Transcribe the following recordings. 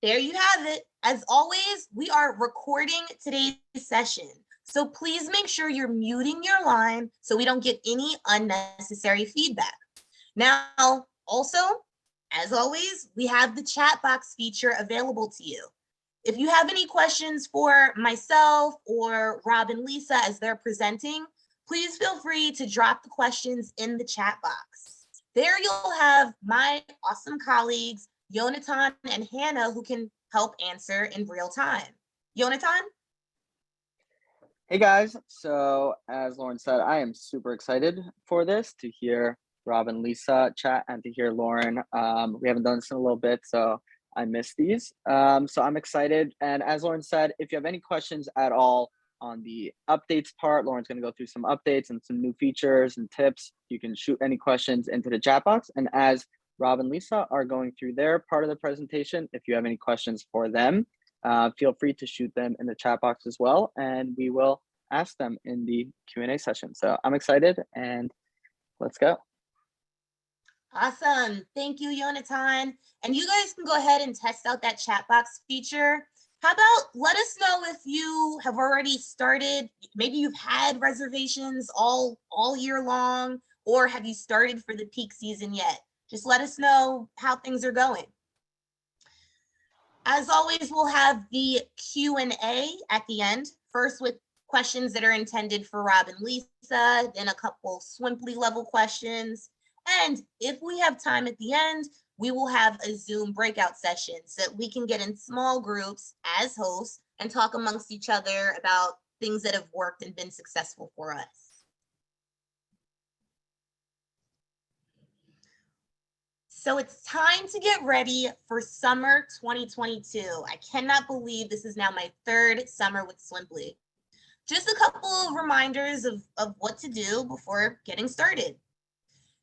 There you have it. As always, we are recording today's session. So please make sure you're muting your line so we don't get any unnecessary feedback. Now, also, as always, we have the chat box feature available to you. If you have any questions for myself or Rob and Lisa as they're presenting, please feel free to drop the questions in the chat box. There you'll have my awesome colleagues, Yonatan and Hannah, who can help answer in real time. Yonatan? Hey guys, so as Lauren said, I am super excited for this, to hear Rob and Lisa chat and to hear Lauren. We haven't done this in a little bit, so I missed these. So I'm excited. And as Lauren said, if you have any questions at all on the updates part, Lauren's going to go through some updates and some new features and tips. You can shoot any questions into the chat box. And as Rob and Lisa are going through their part of the presentation, if you have any questions for them, feel free to shoot them in the chat box as well, and we will ask them in the Q&A session. So I'm excited, and let's go. Awesome. Thank you, Yonatan. And you guys can go ahead and test out that chat box feature. How about let us know if you have already started, maybe you've had reservations all year long, or have you started for the peak season yet? Just let us know how things are going. As always, we'll have the Q&A at the end, first with questions that are intended for Rob and Lisa, then a couple Swimply level questions. And if we have time at the end, we will have a Zoom breakout session so that we can get in small groups as hosts and talk amongst each other about things that have worked and been successful for us. So it's time to get ready for summer 2022. I cannot believe this is now my third summer with Swimply. Just a couple of reminders of what to do before getting started.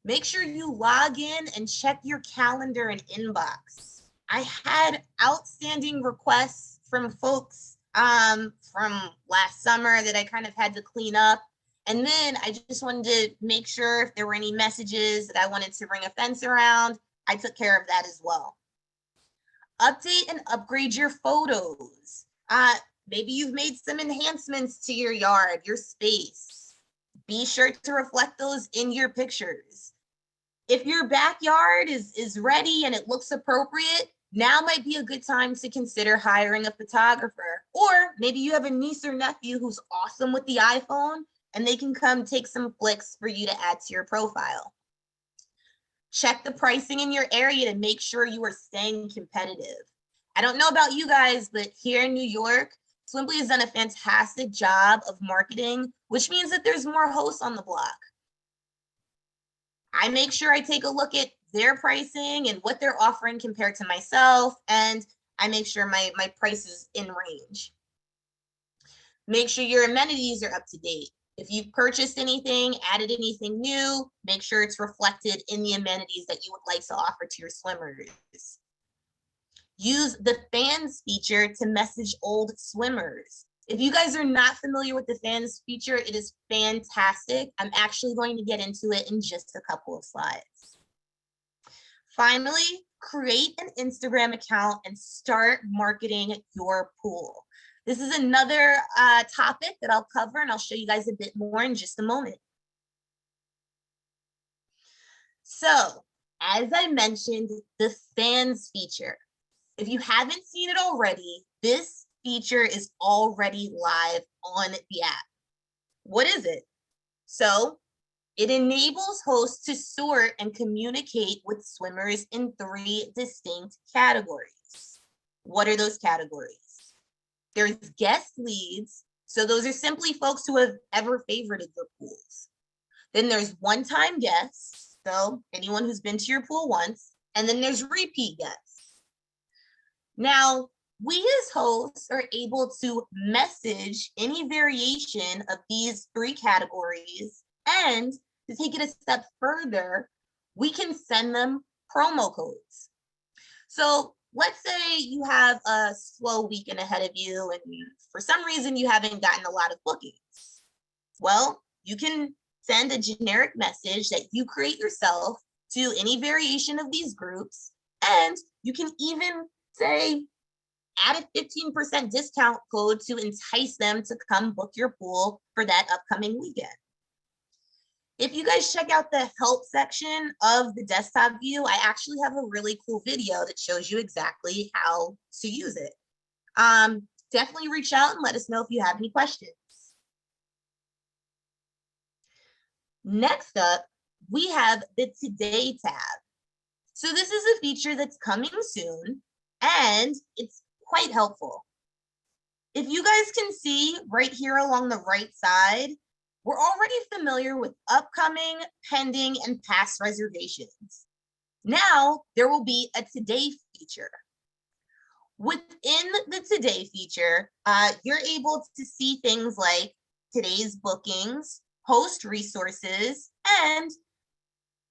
Make sure you log in and check your calendar and inbox. I had outstanding requests from folks from last summer that I kind of had to clean up. And then I just wanted to make sure if there were any messages that I wanted to ring a fence around, I took care of that as well. Update and upgrade your photos. Maybe you've made some enhancements to your yard, your space. Be sure to reflect those in your pictures. If your backyard is ready and it looks appropriate, now might be a good time to consider hiring a photographer. Or maybe you have a niece or nephew who's awesome with the iPhone and they can come take some flicks for you to add to your profile. Check the pricing in your area to make sure you are staying competitive. I don't know about you guys, but here in New York, Swimply has done a fantastic job of marketing, which means that there's more hosts on the block. I make sure I take a look at their pricing and what they're offering compared to myself, and I make sure my price is in range. Make sure your amenities are up to date. If you've purchased anything, added anything new, make sure it's reflected in the amenities that you would like to offer to your swimmers. Use the fans feature to message old swimmers. If you guys are not familiar with the fans feature, it is fantastic. I'm actually going to get into it in just a couple of slides. Finally, create an Instagram account and start marketing your pool. This is another topic that I'll cover, and I'll show you guys a bit more in just a moment. So, as I mentioned, the fans feature. If you haven't seen it already, this feature is already live on the app. What is it? So, it enables hosts to sort and communicate with swimmers in 3 distinct categories. What are those categories? There's guest leads. So those are simply folks who have ever favorited your pools. Then there's one-time guests. So anyone who's been to your pool once. And then there's repeat guests. Now, we as hosts are able to message any variation of these 3 categories. And to take it a step further, we can send them promo codes. So let's say you have a slow weekend ahead of you and for some reason you haven't gotten a lot of bookings. Well, you can send a generic message that you create yourself to any variation of these groups. And you can even say, add a 15% discount code to entice them to come book your pool for that upcoming weekend. If you guys check out the help section of the desktop view, I actually have a really cool video that shows you exactly how to use it. Definitely reach out and let us know if you have any questions. Next up, we have the Today tab. So this is a feature that's coming soon, and it's quite helpful. If you guys can see right here along the right side, we're already familiar with upcoming, pending, and past reservations. Now, there will be a Today feature. Within the Today feature, you're able to see things like today's bookings, host resources, and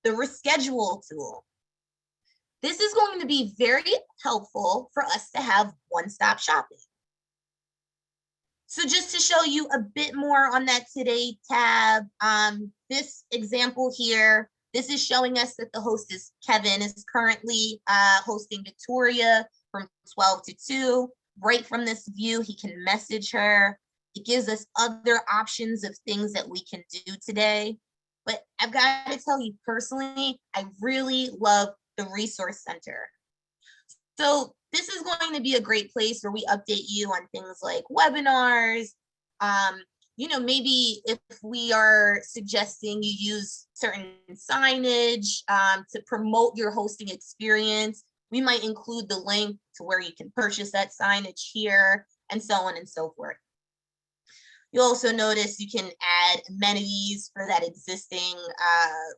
the reschedule tool. This is going to be very helpful for us to have one-stop shopping. So just to show you a bit more on that Today tab, this example here, this is showing us that the host is Kevin is currently hosting Victoria from 12 to 2. Right from this view, he can message her. It gives us other options of things that we can do today. But I've got to tell you personally, I really love the Resource Center. So this is going to be a great place where we update you on things like webinars. Maybe if we are suggesting you use certain signage to promote your hosting experience, we might include the link to where you can purchase that signage here, and so on and so forth. You'll also notice you can add amenities for that existing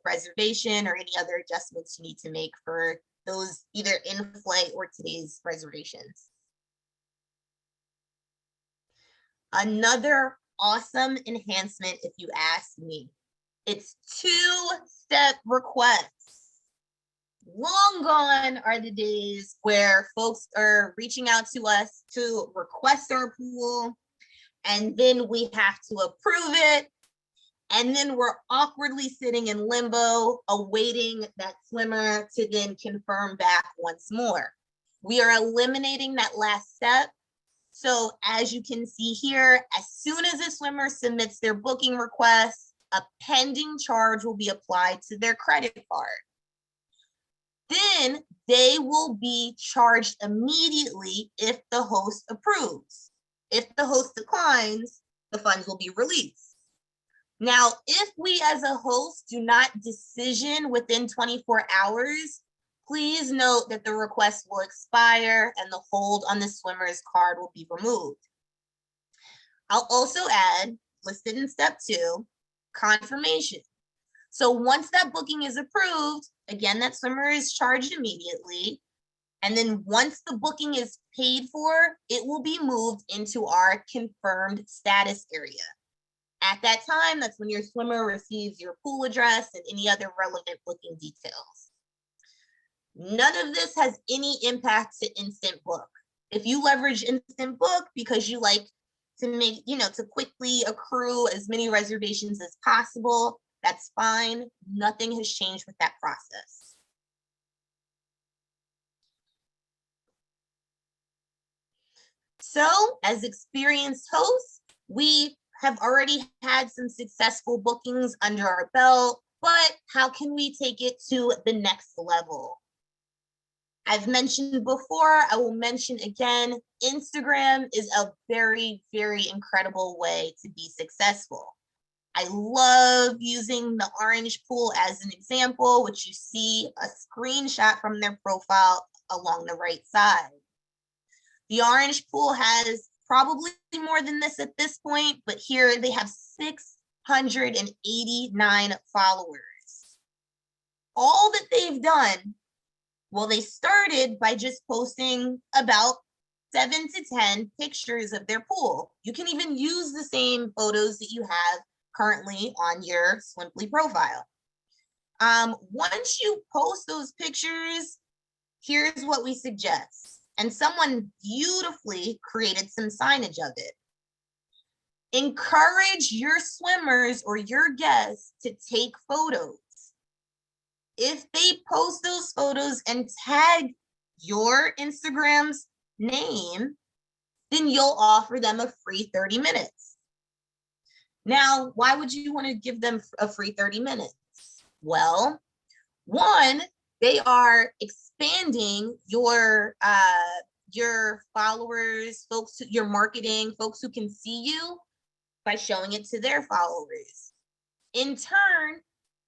reservation or any other adjustments you need to make for those either in flight or today's reservations. Another awesome enhancement, if you ask me, it's two-step requests. Long gone are the days where folks are reaching out to us to request our pool, and then we have to approve it. And then we're awkwardly sitting in limbo, awaiting that swimmer to then confirm back once more. We are eliminating that last step. So as you can see here, as soon as a swimmer submits their booking request, a pending charge will be applied to their credit card. Then they will be charged immediately if the host approves. If the host declines, the funds will be released. Now, if we as a host do not decision within 24 hours, please note that the request will expire and the hold on the swimmer's card will be removed. I'll also add, listed in step 2, confirmation. So once that booking is approved, again, that swimmer is charged immediately. And then once the booking is paid for, it will be moved into our confirmed status area. At that time, that's when your swimmer receives your pool address and any other relevant booking details. None of this has any impact to Instant Book. If you leverage Instant Book because you like to make, to quickly accrue as many reservations as possible, that's fine. Nothing has changed with that process. So, as experienced hosts, we have already had some successful bookings under our belt, but how can we take it to the next level? I've mentioned before, I will mention again, Instagram is a very, very incredible way to be successful. I love using the Orange Pool as an example, which you see a screenshot from their profile along the right side. The Orange Pool has probably more than this at this point, but here they have 689 followers. All that they've done, well, they started by just posting about 7 to 10 pictures of their pool. You can even use the same photos that you have currently on your Swimply profile. Once you post those pictures, here's what we suggest. And someone beautifully created some signage of it. Encourage your swimmers or your guests to take photos. If they post those photos and tag your Instagram's name, then you'll offer them a free 30 minutes. Now, why would you want to give them a free 30 minutes? Well, one, they are expanding your followers, folks, your marketing, folks who can see you by showing it to their followers. In turn,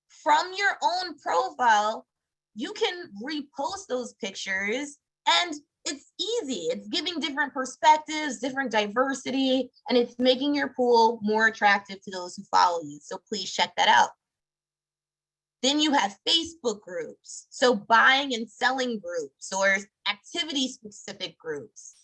from your own profile, you can repost those pictures, and it's easy. It's giving different perspectives, different diversity, and it's making your pool more attractive to those who follow you. So please check that out. Then you have Facebook groups, so buying and selling groups or activity specific groups.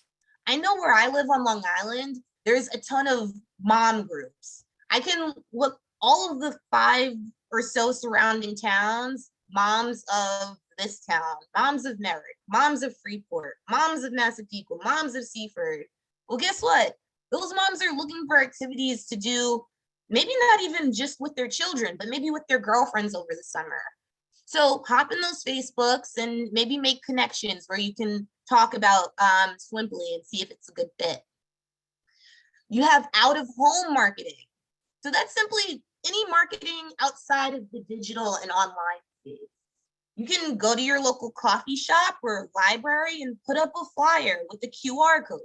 I know where I live on Long Island, there's a ton of mom groups. I can look all of the 5 or so surrounding towns, moms of this town, moms of Merritt, moms of Freeport, moms of Massapequa, moms of Seaford. Well, guess what? Those moms are looking for activities to do, maybe not even just with their children, but maybe with their girlfriends over the summer. So hop in those Facebooks and maybe make connections where you can talk about Swimply and see if it's a good fit. You have out of home marketing. So that's simply any marketing outside of the digital and online space. You can go to your local coffee shop or library and put up a flyer with a QR code.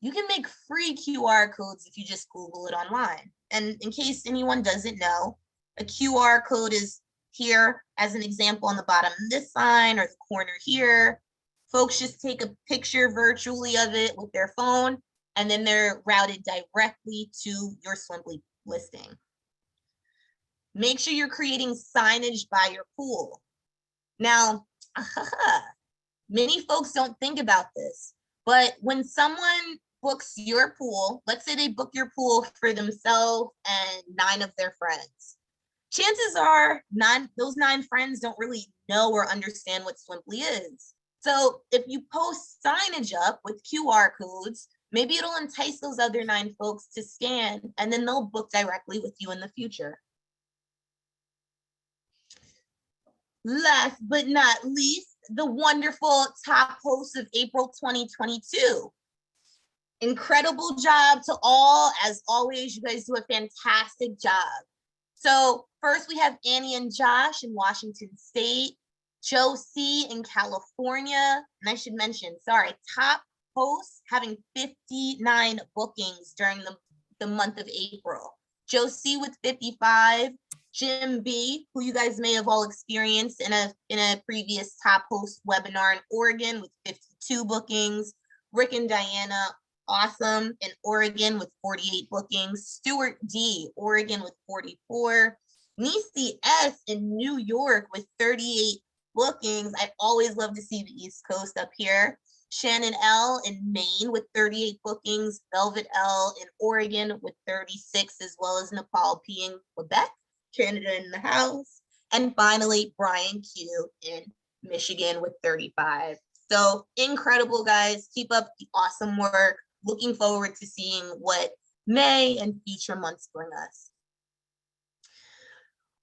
You can make free QR codes if you just Google it online. And in case anyone doesn't know, a QR code is here as an example on the bottom of this sign or the corner here. Folks just take a picture virtually of it with their phone, and then they're routed directly to your Swimply listing. Make sure you're creating signage by your pool. Now, many folks don't think about this, but when someone books your pool, let's say they book your pool for themselves and 9 of their friends, chances are those 9 friends don't really know or understand what Swimply is. So if you post signage up with QR codes, maybe it'll entice those other 9 folks to scan, and then they'll book directly with you in the future. Last but not least, the wonderful top host of April 2022. Incredible job to all. As always, you guys do a fantastic job. So first we have Annie and Josh in Washington State, Joe C in California, and I should mention, sorry, top hosts having 59 bookings during the month of April. Joe C with 55, Jim B, who you guys may have all experienced in a previous top host webinar in Oregon with 52 bookings, Rick and Diana, awesome, in Oregon with 48 bookings, Stuart D, Oregon with 44, Nisi S in New York with 38 bookings. I always love to see the East Coast up here. Shannon L in Maine with 38 bookings, Velvet L in Oregon with 36, as well as Nepal P in Quebec, Canada in the house. And finally, Brian Q in Michigan with 35. So incredible, guys. Keep up the awesome work. Looking forward to seeing what May and future months bring us.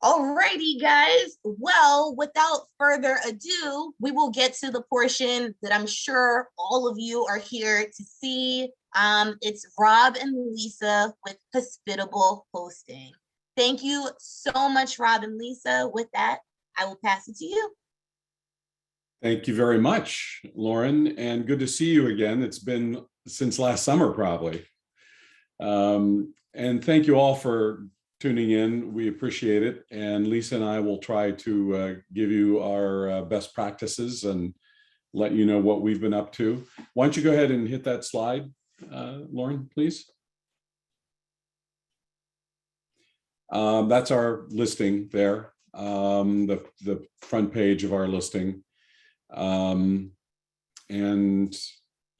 Alrighty, guys. Well, without further ado, we will get to the portion that I'm sure all of you are here to see. It's Rob and Lisa with Hospitable hosting. Thank you so much, Rob and Lisa. With that, I will pass it to you. Thank you very much, Lauren, and good to see you again. It's been since last summer, probably. And thank you all for tuning in. We appreciate it. And Lisa and I will try to give you our best practices and let you know what we've been up to. Why don't you go ahead and hit that slide, Lauren, please? That's our listing there, the front page of our listing. And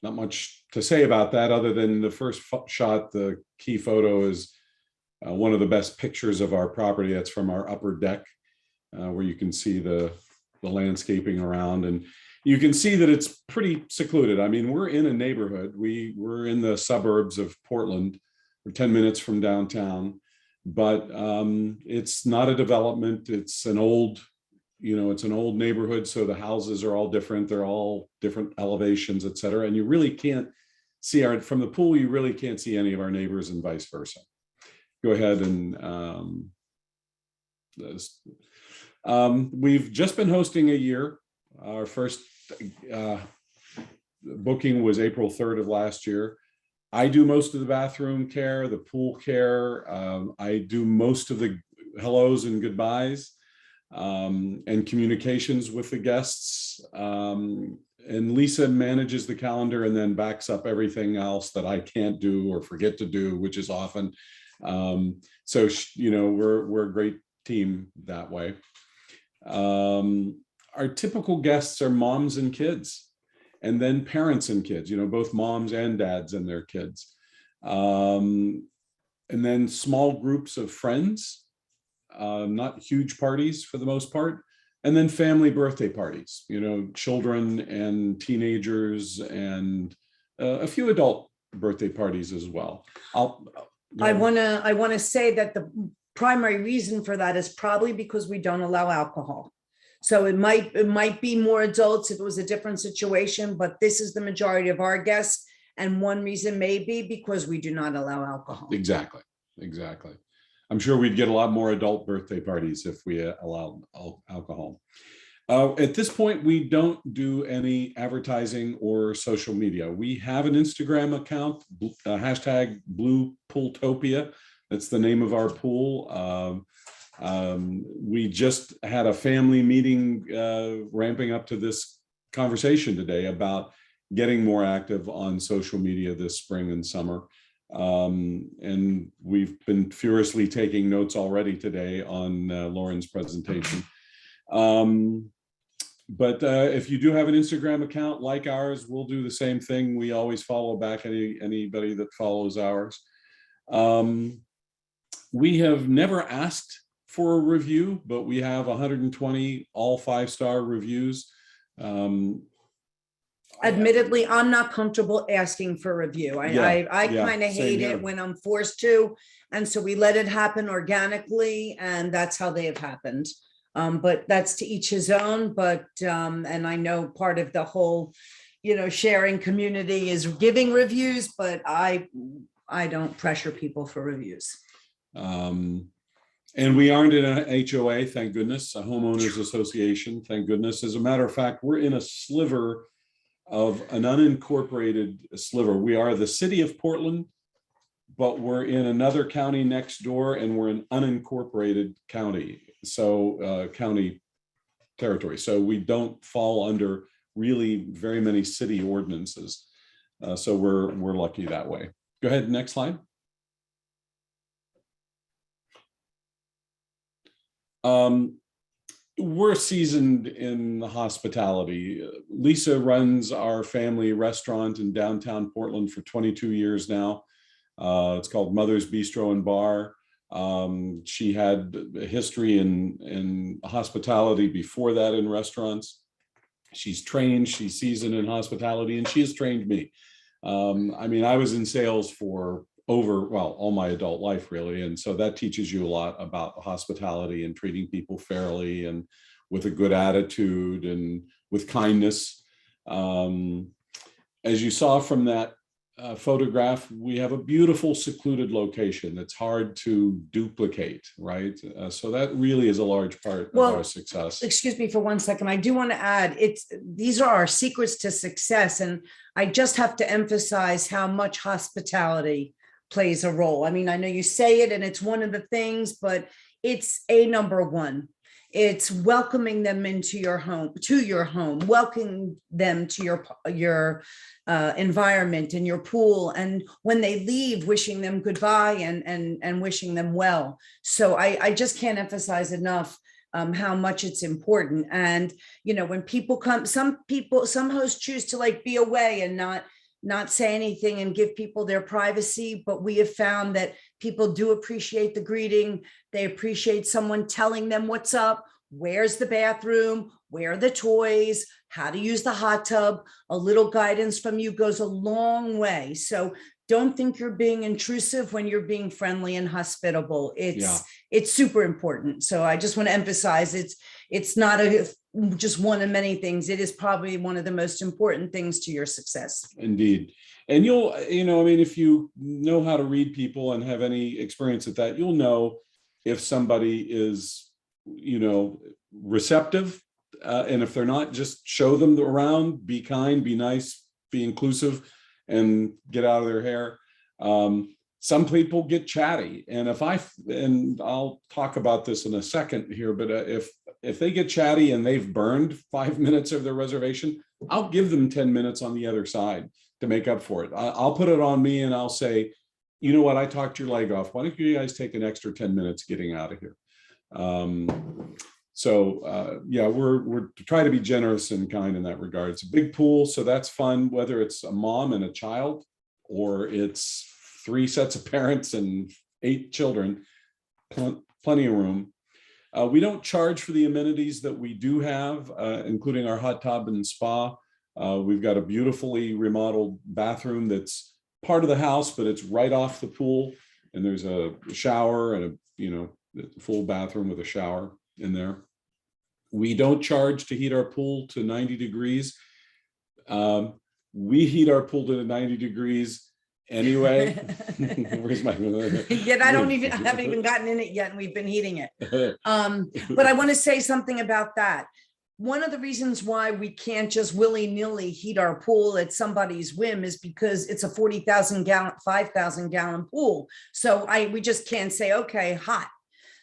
not much to say about that other than the first shot. The key photo is one of the best pictures of our property. That's from our upper deck, where you can see the landscaping around, and you can see that it's pretty secluded. I mean, we're in a neighborhood. We're in the suburbs of Portland. We're 10 minutes from downtown, but it's not a development. It's an old it's an old neighborhood, so the houses are all different. They're all different elevations, et cetera. And you really can't see from the pool, you really can't see any of our neighbors and vice versa. Go ahead and we've just been hosting a year. Our first booking was April 3rd of last year. I do most of the bathroom care, the pool care. I do most of the hellos and goodbyes and communications with the guests. And Lisa manages the calendar and then backs up everything else that I can't do or forget to do, which is often. So, we're a great team that way. Our typical guests are moms and kids, and then parents and kids, both moms and dads and their kids. And then small groups of friends, not huge parties for the most part. And then family birthday parties, children and teenagers and a few adult birthday parties as well. I want to say that the primary reason for that is probably because we don't allow alcohol. So it might be more adults if it was a different situation, but this is the majority of our guests. And one reason may be because we do not allow alcohol. Exactly. I'm sure we'd get a lot more adult birthday parties if we allowed alcohol. At this point, we don't do any advertising or social media. We have an Instagram account, hashtag Blue Pooltopia. That's the name of our pool. We just had a family meeting ramping up to this conversation today about getting more active on social media this spring and summer. And we've been furiously taking notes already today on Lauren's presentation. But if you do have an Instagram account like ours, we'll do the same thing. We always follow back anybody that follows ours. We have never asked for a review, but we have 120 all 5-star reviews. Admittedly, I'm not comfortable asking for a review. I kind of hate it when I'm forced to. And so we let it happen organically, and that's how they have happened. But that's to each his own. But and I know part of the whole, sharing community is giving reviews, but I don't pressure people for reviews. And we aren't in an HOA, thank goodness, a homeowners association, thank goodness. As a matter of fact, we're in a sliver of an unincorporated sliver. We are the city of Portland, but we're in another county next door, and we're an unincorporated county, so county territory. So we don't fall under really very many city ordinances. So we're lucky that way. Go ahead, next slide. We're seasoned in hospitality. Lisa runs our family restaurant in downtown Portland for 22 years now. It's called Mother's Bistro and Bar. She had a history in hospitality before that in restaurants. She's seasoned in hospitality, and she has trained me. I was in sales for all my adult life, really. And so that teaches you a lot about hospitality and treating people fairly and with a good attitude and with kindness. As you saw from that photograph, we have a beautiful secluded location that's hard to duplicate, right? So that really is a large part of our success. Excuse me for 1 second. I do want to add, these are our secrets to success. And I just have to emphasize how much hospitality plays a role. I know you say it and it's one of the things, but it's number one. It's welcoming them into your home, welcoming them to your environment and your pool. And when they leave, wishing them goodbye and wishing them well. So I just can't emphasize enough how much it's important. And, when people come, some hosts choose to be away and not say anything and give people their privacy, but we have found that people do appreciate the greeting. They appreciate someone telling them what's up, where's the bathroom, where are the toys, how to use the hot tub. A little guidance from you goes a long way. So don't think you're being intrusive when you're being friendly and hospitable. Yeah. It's super important. So I just want to emphasize it's not just one of many things. It is probably one of the most important things to your success. Indeed. And you'll, I mean, if you know how to read people and have any experience at that, you'll know if somebody is, receptive. And if they're not, just show them around, be kind, be nice, be inclusive, and get out of their hair. Some people get chatty, and and I'll talk about this in a second here, but if they get chatty and they've burned 5 minutes of their reservation, I'll give them 10 minutes on the other side to make up for it. I'll put it on me and I'll say, you know what, I talked your leg off. Why don't you guys take an extra 10 minutes getting out of here? Yeah, we're trying to be generous and kind in that regard. It's a big pool, so that's fun, whether it's a mom and a child or it's 3 sets of parents and 8 children, plenty of room. We don't charge for the amenities that we do have, including our hot tub and spa. We've got a beautifully remodeled bathroom that's part of the house, but it's right off the pool, and there's a shower and a full bathroom with a shower in there. We don't charge to heat our pool to 90 degrees. We heat our pool to 90 degrees anyway. Where's my? Yet I haven't even gotten in it yet, and we've been heating it. But I want to say something about that. One of the reasons why we can't just willy-nilly heat our pool at somebody's whim is because it's a 40,000 gallon, 5,000 gallon pool. So we just can't say, okay, hot.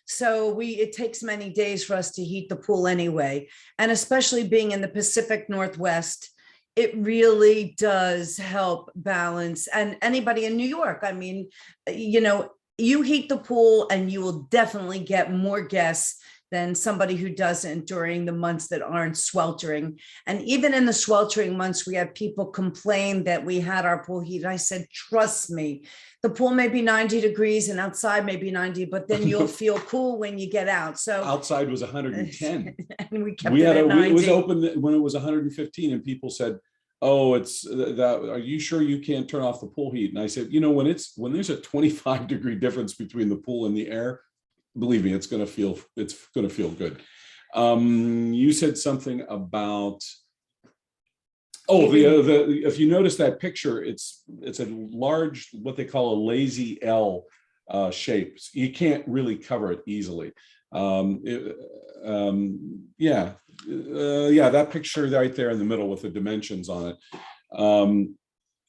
So it takes many days for us to heat the pool anyway. And especially being in the Pacific Northwest, it really does help balance. And anybody in New York, I mean, you heat the pool and you will definitely get more guests than somebody who doesn't during the months that aren't sweltering. And even in the sweltering months, we had people complain that we had our pool heated. I said, trust me, the pool may be 90 degrees and outside may be 90, but then you'll feel cool when you get out. So outside was 110. And we kept it at 90. It was open when it was 115, and people said, oh, it's that. Are you sure you can't turn off the pool heat? And I said, when there's a 25-degree difference between the pool and the air, believe me, it's going to feel good. You said something about, if you notice that picture, it's a large, what they call a lazy L shape. So you can't really cover it easily. That picture right there in the middle with the dimensions on it.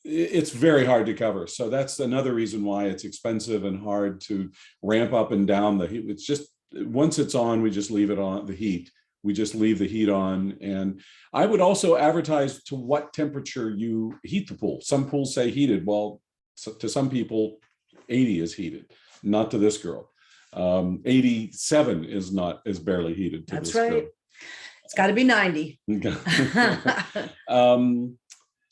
It's very hard to cover. So that's another reason why it's expensive and hard to ramp up and down the heat. It's just, once it's on, we just leave it on the heat. We just leave the heat on. And I would also advertise to what temperature you heat the pool. Some pools say heated. Well, to some people, 80 is heated, not to this girl. 87 is barely heated to That's this right. girl. It's got to be 90.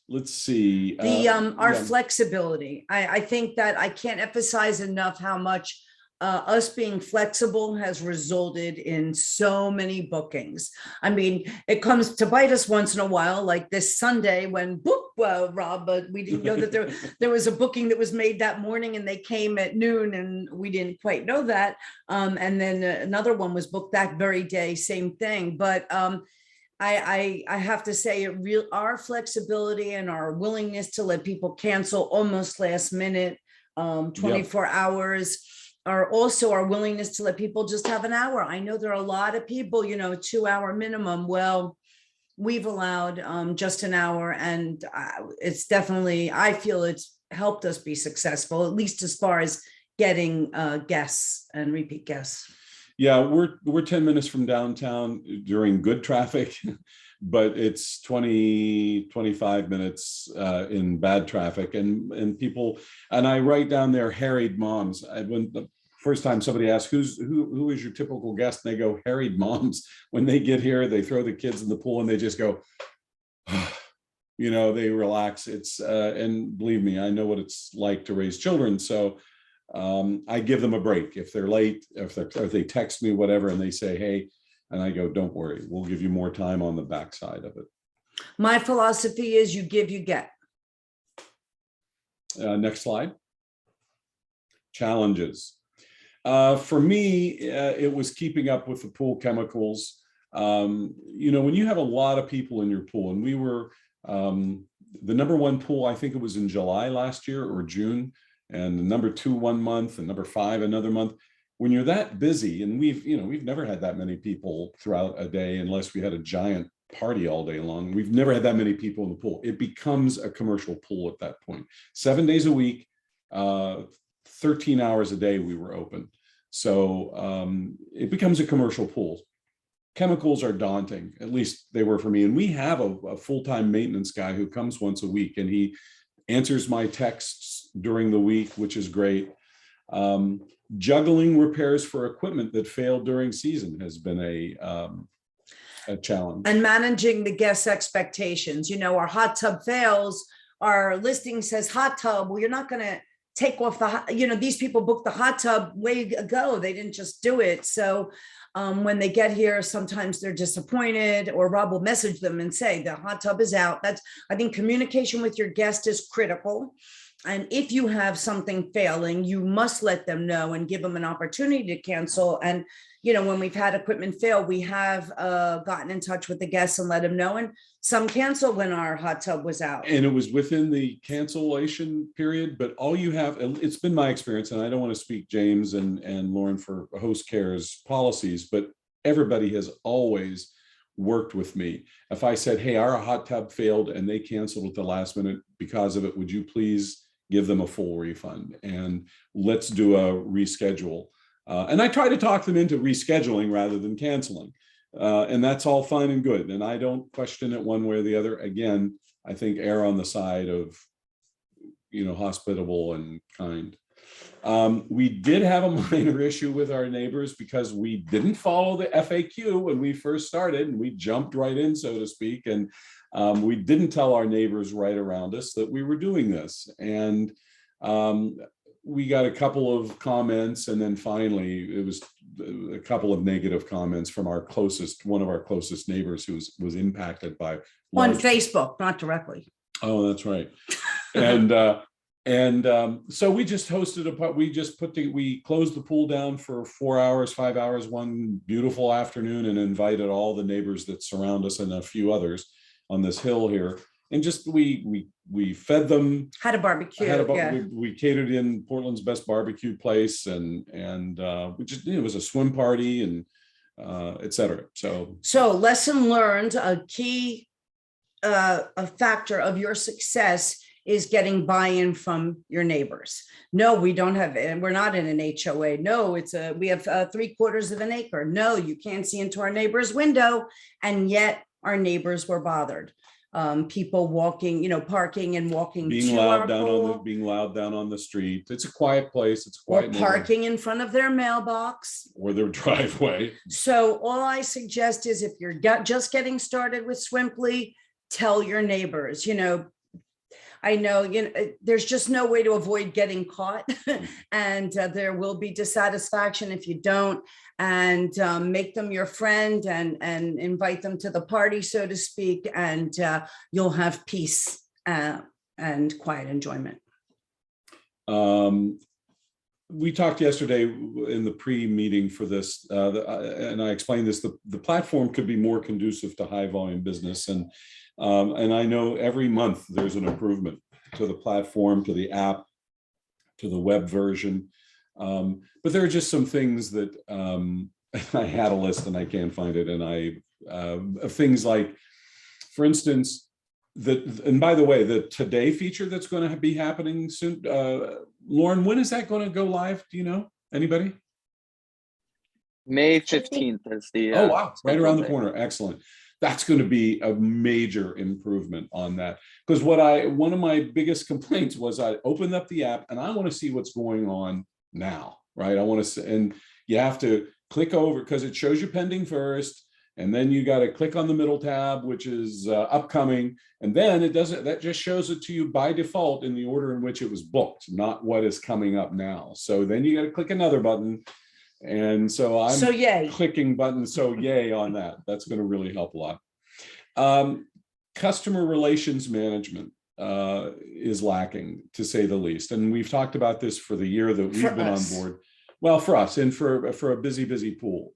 Let's see. Our flexibility. I think that I can't emphasize enough how much us being flexible has resulted in so many bookings. I mean, it comes to bite us once in a while, like this Sunday when Rob, but we didn't know that there was a booking that was made that morning and they came at noon and we didn't quite know that. And then another one was booked that very day, same thing. But I have to say our flexibility and our willingness to let people cancel almost last minute, 24 hours, are also our willingness to let people just have an hour. I know there are a lot of people, 2-hour minimum. Well, we've allowed just an hour, and it's definitely, I feel it's helped us be successful, at least as far as getting guests and repeat guests. Yeah, we're 10 minutes from downtown during good traffic, but it's 25 minutes in bad traffic, and people, and I write down there harried moms. When the first time somebody asks who is your typical guest, and they go harried moms. When they get here, they throw the kids in the pool and they just go, they relax. It's and believe me, I know what it's like to raise children, so I give them a break if they're late, if they text me, whatever, and they say, hey, and I go, don't worry, we'll give you more time on the backside of it. My philosophy is you give, you get. Next slide. Challenges. For me, it was keeping up with the pool chemicals. You know, when you have a lot of people in your pool, and we were the number one pool, I think it was in July last year or June, and the number two 1 month, and number 5 another month. When you're that busy, and we've never had that many people throughout a day unless we had a giant party all day long. We've never had that many people in the pool. It becomes a commercial pool at that point. 7 days a week, 13 hours a day we were open. So it becomes a commercial pool. Chemicals are daunting, at least they were for me. And we have a full-time maintenance guy who comes once a week, and he answers my texts during the week, which is great. Juggling repairs for equipment that failed during season has been a challenge. And managing the guest expectations. You know, our hot tub fails, our listing says hot tub. Well, you're not going to take off the, you know, these people booked the hot tub way ago. They didn't just do it. So when they get here, sometimes they're disappointed, or Rob will message them and say the hot tub is out. I think communication with your guest is critical. And if you have something failing, you must let them know and give them an opportunity to cancel. And, you know, when we've had equipment fail, we have gotten in touch with the guests and let them know. And some canceled when our hot tub was out. And it was within the cancellation period, but all you have, it's been my experience, and I don't want to speak James and Lauren for Host Care's policies, but everybody has always worked with me. If I said, hey, our hot tub failed and they canceled at the last minute because of it, would you please give them a full refund and let's do a reschedule? And I try to talk them into rescheduling rather than canceling. And that's all fine and good. And I don't question it one way or the other. Again, I think err on the side of, you know, hospitable and kind. We did have a minor issue with our neighbors because we didn't follow the FAQ when we first started, and we jumped right in, so to speak. And we didn't tell our neighbors right around us that we were doing this. And we got a couple of comments, and then finally it was a couple of negative comments from one of our closest neighbors who was impacted by On Facebook, not directly. Oh, that's right. And so we just hosted we closed the pool down for 4 hours, 5 hours, one beautiful afternoon, and invited all the neighbors that surround us and a few others on this hill here. And just we fed them, Had a barbecue. we catered in Portland's best barbecue place, and we just, it was a swim party and et cetera. So lesson learned, a key a factor of your success is getting buy-in from your neighbors. No, we don't have, and we're not in an HOA. No, we have 3/4 of an acre. No, you can't see into our neighbor's window. And yet our neighbors were bothered. People walking, you know, parking and walking being to our loud down on the street. It's a quiet place. It's a quiet or parking in front of their mailbox or their driveway. So all I suggest is, if you're just getting started with Swimply, tell your neighbors. You know, I know, you know, there's just no way to avoid getting caught, and there will be dissatisfaction if you don't. And make them your friend and invite them to the party, so to speak, and you'll have peace and quiet enjoyment. We talked yesterday in the pre-meeting for this, and I explained this, the platform could be more conducive to high volume business. And I know every month there's an improvement to the platform, to the app, to the web version. But there are just some things that I had a list and I can't find it. And things like, for instance, and by the way, the Today feature that's going to be happening soon. Lauren, when is that going to go live? Do you know? Anybody? May 15th is the. Oh, wow. Right around the corner. Excellent. That's going to be a major improvement on that. Because one of my biggest complaints was I opened up the app and I want to see what's going on now, right? I want to, and you have to click over because it shows you pending first, and then you got to click on the middle tab, which is upcoming, and then that just shows it to you by default in the order in which it was booked, not what is coming up now. So then you got to click another button, and so I'm yay. Clicking buttons, so yay on that. That's going to really help a lot. Customer relations management. is lacking, to say the least. And we've talked about this for the year that we've For been us. on board. Well, for us and for a busy pool.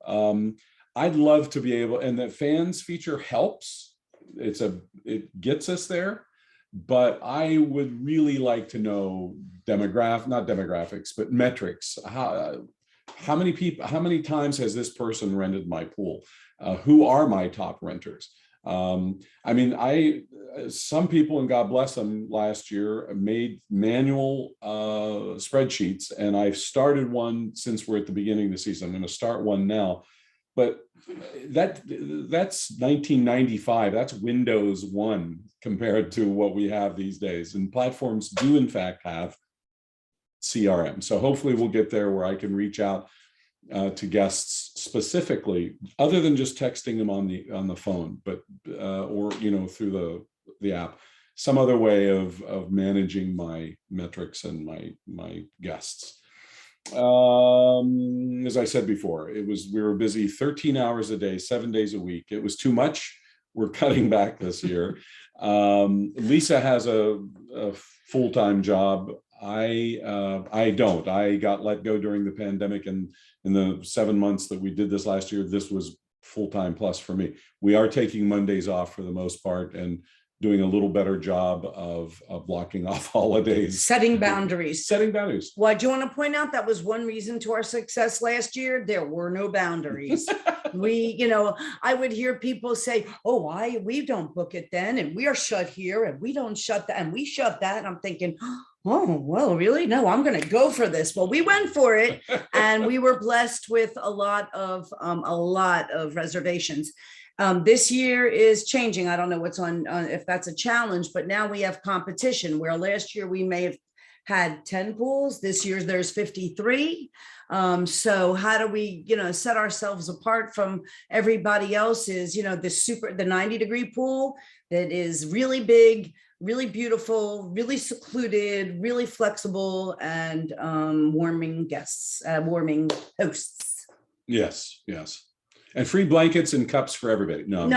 I'd love to be able, and the fans feature helps. It gets us there, but I would really like to know not demographics, but metrics. How many people, how many times has this person rented my pool? Who are my top renters? I mean, some people, and God bless them, last year made manual spreadsheets, and I've started one since we're at the beginning of the season. I'm going to start one now, but that's 1995. That's Windows 1 compared to what we have these days. And platforms do in fact have CRM. So hopefully we'll get there where I can reach out to guests specifically, other than just texting them on the phone, but or through the app, some other way of managing my metrics and my guests. As I said before, we were busy 13 hours a day, 7 days a week. It was too much. We're cutting back this year. Lisa has a full-time job. I don't. I got let go during the pandemic, and in the 7 months that we did this last year, this was full-time plus for me. We are taking Mondays off for the most part and doing a little better job of blocking off holidays. Setting boundaries. Setting boundaries. Well, I do want to point out that was one reason to our success last year. There were no boundaries. I would hear people say, oh, why we don't book it then, and we are shut here, and we don't shut that, and we shut that. And I'm thinking, oh, well, really? No, I'm going to go for this. Well, we went for it, and we were blessed with a lot of reservations. This year is changing. I don't know what's on if that's a challenge, but now we have competition, where last year we may have had 10 pools. This year there's 53. So how do we, set ourselves apart from everybody else? Is, the 90-degree pool that is really big, really beautiful, really secluded, really flexible, and warming hosts. Yes. And free blankets and cups for everybody. No.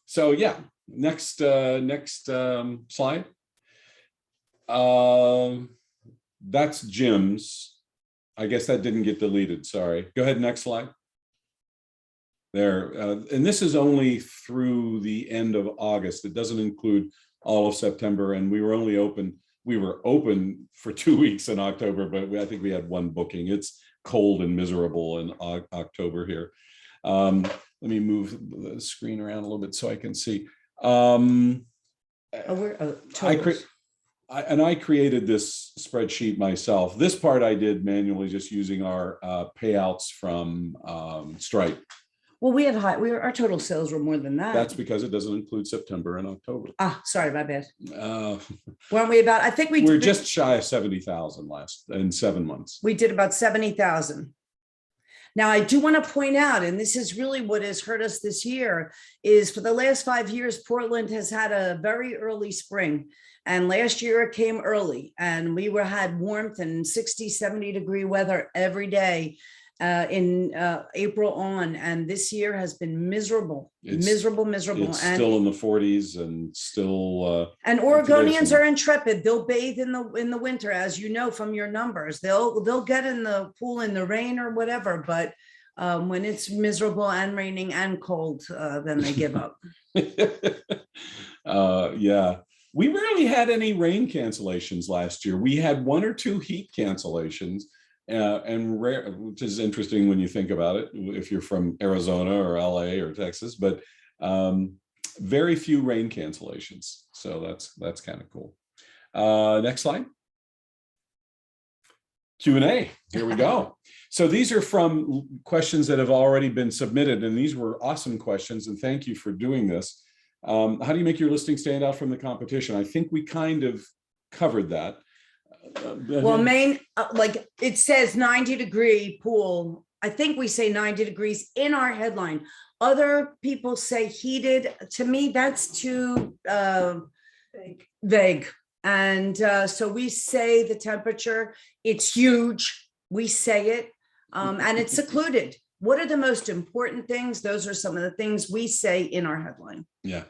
So yeah, next slide. That's Jim's. I guess that didn't get deleted. Sorry. Go ahead. Next slide. There. And this is only through the end of August. It doesn't include all of September. And we were open for 2 weeks in October, but I think we had one booking. It's cold and miserable in October here. Let me move the screen around a little bit so I can see. I created this spreadsheet myself. This part I did manually, just using our payouts from Stripe. Well, our total sales were more than that. That's because it doesn't include September and October. Sorry, my bad. Weren't we about, I think we're just shy of 70,000 in 7 months. We did about 70,000. Now, I do want to point out, and this is really what has hurt us this year, is for the last 5 years, Portland has had a very early spring. And last year it came early, and we had warmth and 60, 70-degree weather every day in April on, and this year has been miserable. It's miserable. It's still in the 40s and still. And Oregonians are intrepid. They'll bathe in the winter, as you know from your numbers. They'll get in the pool in the rain or whatever, but when it's miserable and raining and cold, then they give up. Yeah. We rarely had any rain cancellations last year. We had 1 or 2 heat cancellations. And rare, which is interesting when you think about it, if you're from Arizona or LA or Texas, but very few rain cancellations. So that's kind of cool. Next slide. Q&A. Here we go. So these are from questions that have already been submitted, and these were awesome questions, and thank you for doing this. How do you make your listing stand out from the competition? I think we kind of covered that. Well, Maine, like it says 90-degree pool. I think we say 90 degrees in our headline. Other people say heated. To me, that's too vague. And so we say the temperature, it's huge. We say it, and it's secluded. what are the most important things? Those are some of the things we say in our headline. Yeah.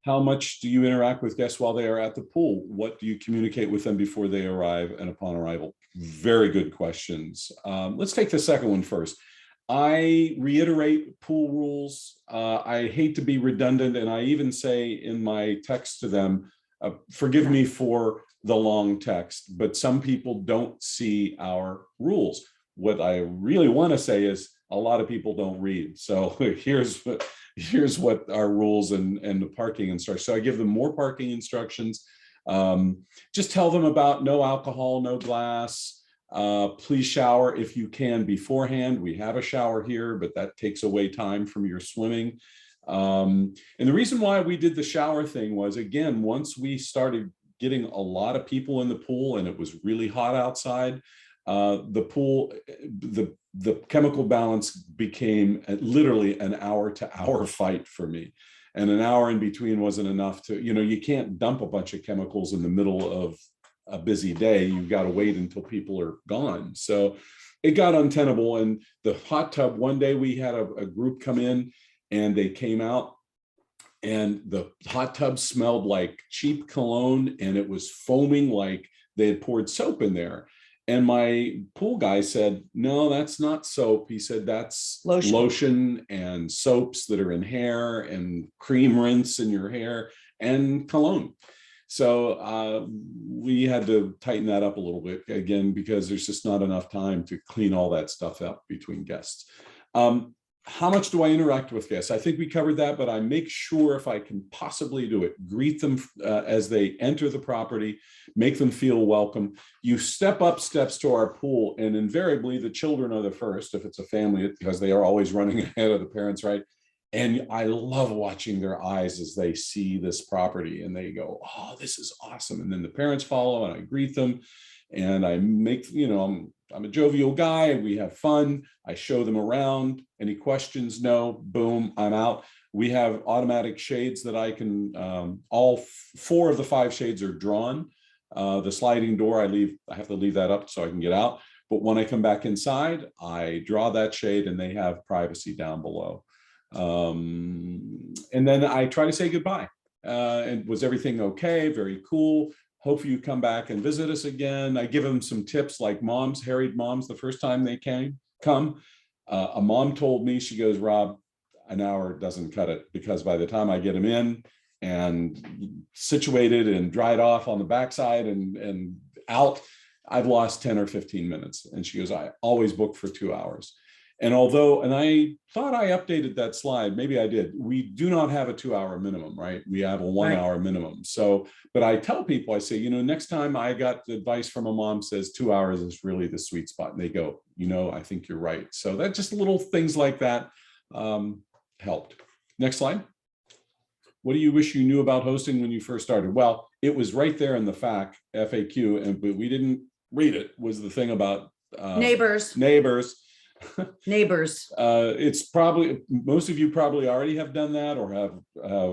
How much do you interact with guests while they are at the pool? What do you communicate with them before they arrive and upon arrival? Very good questions. Let's take the second one first. I reiterate pool rules. I hate to be redundant, and I even say in my text to them, forgive me for the long text, but some people don't see our rules. What I really want to say is a lot of people don't read. So here's what our rules and the parking instructions. So I give them more parking instructions. Just tell them about no alcohol, no glass. Please shower if you can beforehand. We have a shower here, but that takes away time from your swimming. And the reason why we did the shower thing was, again, once we started getting a lot of people in the pool and it was really hot outside, the pool, the chemical balance became literally an hour-to-hour fight for me. And an hour in between wasn't enough to, you can't dump a bunch of chemicals in the middle of a busy day. You've got to wait until people are gone. So it got untenable. And the hot tub, one day we had a group come in and they came out and the hot tub smelled like cheap cologne and it was foaming like they had poured soap in there. And my pool guy said, no, that's not soap. He said, that's lotion and soaps that are in hair and cream rinse in your hair and cologne. So we had to tighten that up a little bit again, because there's just not enough time to clean all that stuff up between guests. How much do I interact with guests? I think we covered that, but I make sure if I can possibly do it, greet them as they enter the property, make them feel welcome. You step up steps to our pool, and invariably the children are the first, if it's a family, because they are always running ahead of the parents, right? And I love watching their eyes as they see this property and they go, oh, this is awesome. And then the parents follow and I greet them and I make, I'm a jovial guy. We have fun. I show them around. Any questions? No. Boom, I'm out. We have automatic shades that I can, all 4 of the 5 shades are drawn. The sliding door, I have to leave that up so I can get out. But when I come back inside, I draw that shade and they have privacy down below. And then I try to say goodbye. And was everything okay? Very cool. Hope you come back and visit us again. I give them some tips like moms, harried moms, the first time they come. A mom told me, she goes, Rob, an hour doesn't cut it, because by the time I get them in and situated and dried off on the backside and out, I've lost 10 or 15 minutes. And she goes, I always book for 2 hours. And I thought I updated that slide, maybe I did. We do not have a 2-hour minimum, right? We have a 1-hour minimum. So, but I tell people, I say, next time I got the advice from a mom says 2 hours is really the sweet spot. And they go, I think you're right. So that just little things like that helped. Next slide. What do you wish you knew about hosting when you first started? Well, it was right there in the FAQ, but we didn't read it, was the thing about Neighbors. It's probably, most of you probably already have done that or have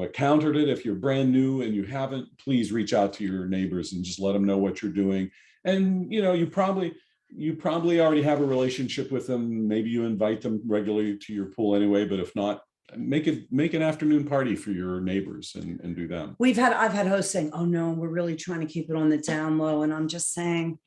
encountered it. If you're brand new and you haven't, please reach out to your neighbors and just let them know what you're doing. And you probably already have a relationship with them. Maybe you invite them regularly to your pool anyway, but if not, make an afternoon party for your neighbors and do them. I've had hosts saying, oh no, we're really trying to keep it on the down low. And I'm just saying,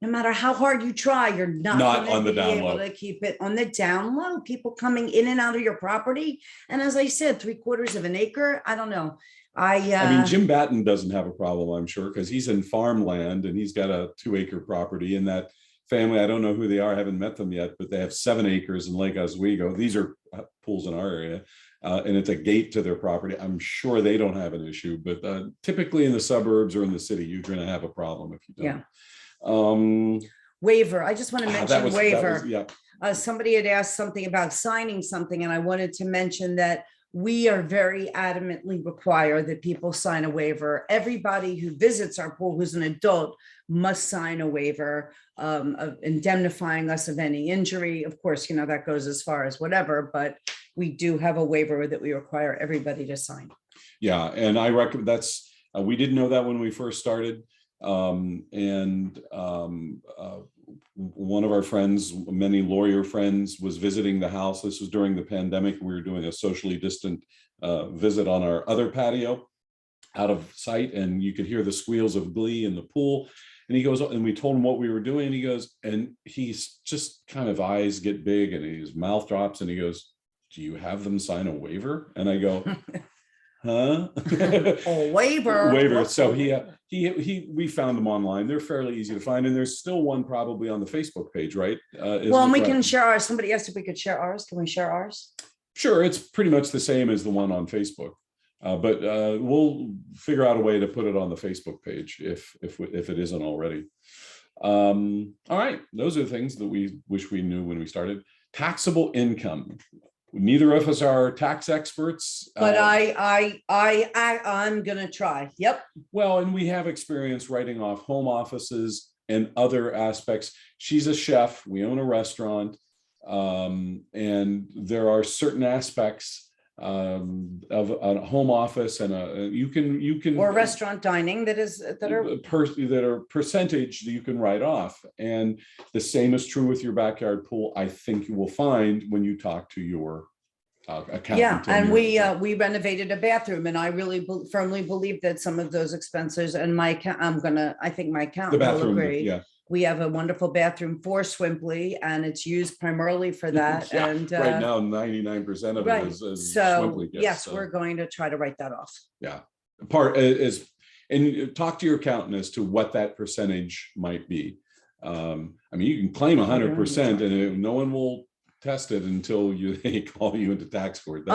no matter how hard you try, you're not on the down low. To keep it on the down low. People coming in and out of your property. And as I said, 3/4 of an acre. I don't know. I mean, Jim Batten doesn't have a problem, I'm sure, because he's in farmland and he's got a 2-acre property. And that family, I don't know who they are, I haven't met them yet, but they have 7 acres in Lake Oswego. These are pools in our area. And it's a gate to their property. I'm sure they don't have an issue, but typically in the suburbs or in the city, you're going to have a problem if you don't. Yeah. Waiver. I just want to mention waiver. Somebody had asked something about signing something, and I wanted to mention that we are very adamantly require that people sign a waiver. Everybody who visits our pool who's an adult must sign a waiver of indemnifying us of any injury. Of course, that goes as far as whatever, but we do have a waiver that we require everybody to sign. Yeah, and I recommend we didn't know that when we first started. One of our friends, many lawyer friends, was visiting the house. This was during the pandemic. We were doing a socially distant visit on our other patio out of sight, and you could hear the squeals of glee in the pool. And he goes, and we told him what we were doing, and he goes, and he's just kind of eyes get big and his mouth drops, and he goes, "Do you have them sign a waiver?" And I go, huh? A waiver. Waiver. So we found them online. They're fairly easy to find, and there's still one probably on the Facebook page, right? Well, and we can share ours. Somebody asked if we could share ours. Can we share ours? Sure, it's pretty much the same as the one on Facebook, but we'll figure out a way to put it on the Facebook page if it isn't already. All right, those are the things that we wish we knew when we started. Taxable income. Neither of us are tax experts, but I'm gonna try. Yep. Well, and we have experience writing off home offices and other aspects. She's a chef. We own a restaurant, and there are certain aspects of a home office and you can or restaurant dining that are percentage that you can write off, and the same is true with your backyard pool. I think you will find when you talk to your accountant. Yeah, and we renovated a bathroom, and I really firmly believe that some of those expenses, and I think my accountant will agree. Yeah. We have a wonderful bathroom for Swimply, and it's used primarily for that. Yeah, and right now, 99% of it is so Swimply gifts, yes, we're going to try to write that off. Yeah, part is, and talk to your accountant as to what that percentage might be. I mean, you can claim 100%, and no one will test it until they call you into tax court.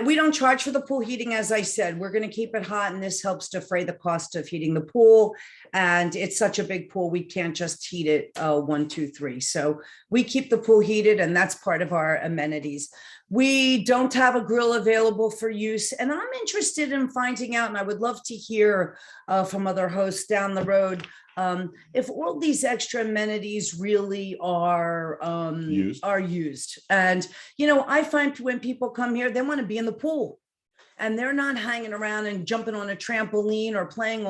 We don't charge for the pool heating. As I said, we're going to keep it hot, and this helps defray the cost of heating the pool. And it's such a big pool, we can't just heat it 1, 2, 3. So we keep the pool heated, and that's part of our amenities. We don't have a grill available for use, and I'm interested in finding out, and I would love to hear from other hosts down the road, if all these extra amenities really are used. And, I find when people come here, they want to be in the pool, and they're not hanging around and jumping on a trampoline or playing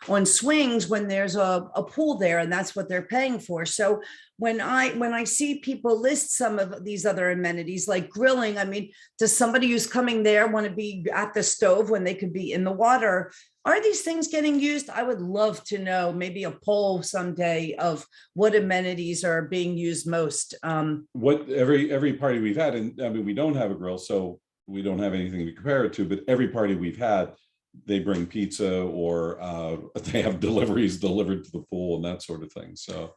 on swings when there's a pool there, and that's what they're paying for. So when I see people list some of these other amenities like grilling, I mean, does somebody who's coming there want to be at the stove when they could be in the water? Are these things getting used? I would love to know, maybe a poll someday of what amenities are being used most. What every party we've had, and I mean, we don't have a grill, so we don't have anything to compare it to, but every party we've had, they bring pizza or they have deliveries delivered to the pool and that sort of thing. So.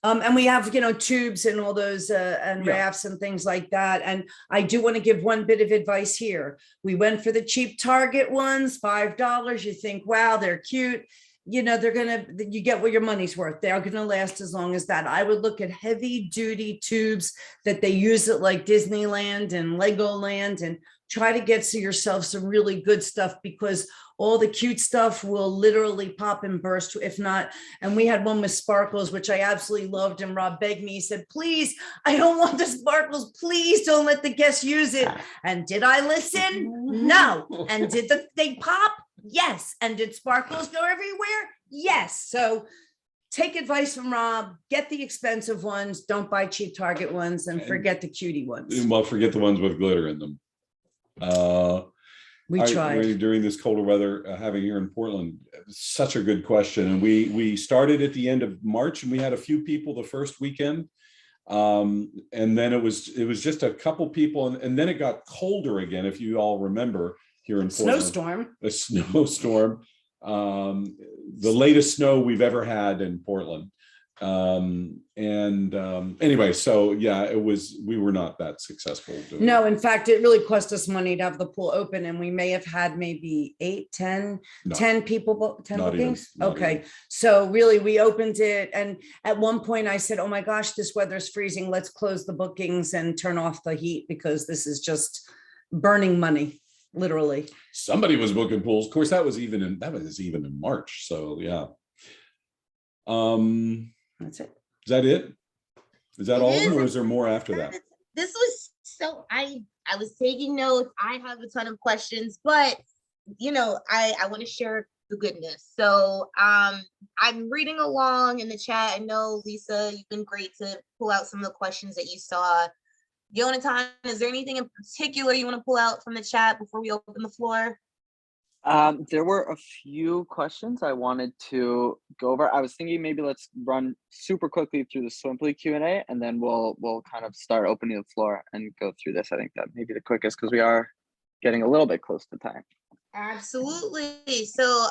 And we have, tubes and all those and rafts and things like that. And I do want to give one bit of advice here. We went for the cheap Target ones, $5. You think, wow, they're cute. You get what your money's worth. They're going to last as long as that. I would look at heavy duty tubes that they use at like Disneyland and Legoland, and try to get yourself some really good stuff, because all the cute stuff will literally pop and burst if not. And we had one with sparkles, which I absolutely loved. And Rob begged me, he said, please, I don't want the sparkles. Please don't let the guests use it. And did I listen? No. And did they pop? Yes. And did sparkles go everywhere? Yes. So take advice from Rob, get the expensive ones, don't buy cheap Target ones, and forget the cutie ones. Well, forget the ones with glitter in them. We tried during this colder weather having here in Portland. Such a good question. And we started at the end of March, and we had a few people the first weekend. And then it was just a couple people, and then it got colder again, if you all remember, here in Portland. A snowstorm. The latest snow we've ever had in Portland. Anyway, so yeah, we were not that successful. No, in fact, it really cost us money to have the pool open, and we may have had maybe 8, 10 people, 10 bookings. Okay. So really we opened it, and at one point I said, oh my gosh, this weather's freezing. Let's close the bookings and turn off the heat, because this is just burning money. Literally. Somebody was booking pools. Of course, that was even in March. So yeah. That's it. Is that it? Is that all of them, or is there more after that? This was so, I was taking notes. I have a ton of questions, but I want to share the goodness. So I'm reading along in the chat. I know, Lisa, you've been great to pull out some of the questions that you saw. Jonathan, is there anything in particular you want to pull out from the chat before we open the floor? There were a few questions I wanted to go over. I was thinking maybe let's run super quickly through the Swimply Q&A, and then we'll kind of start opening the floor and go through this. I think that may be the quickest because we are getting a little bit close to time. Absolutely. So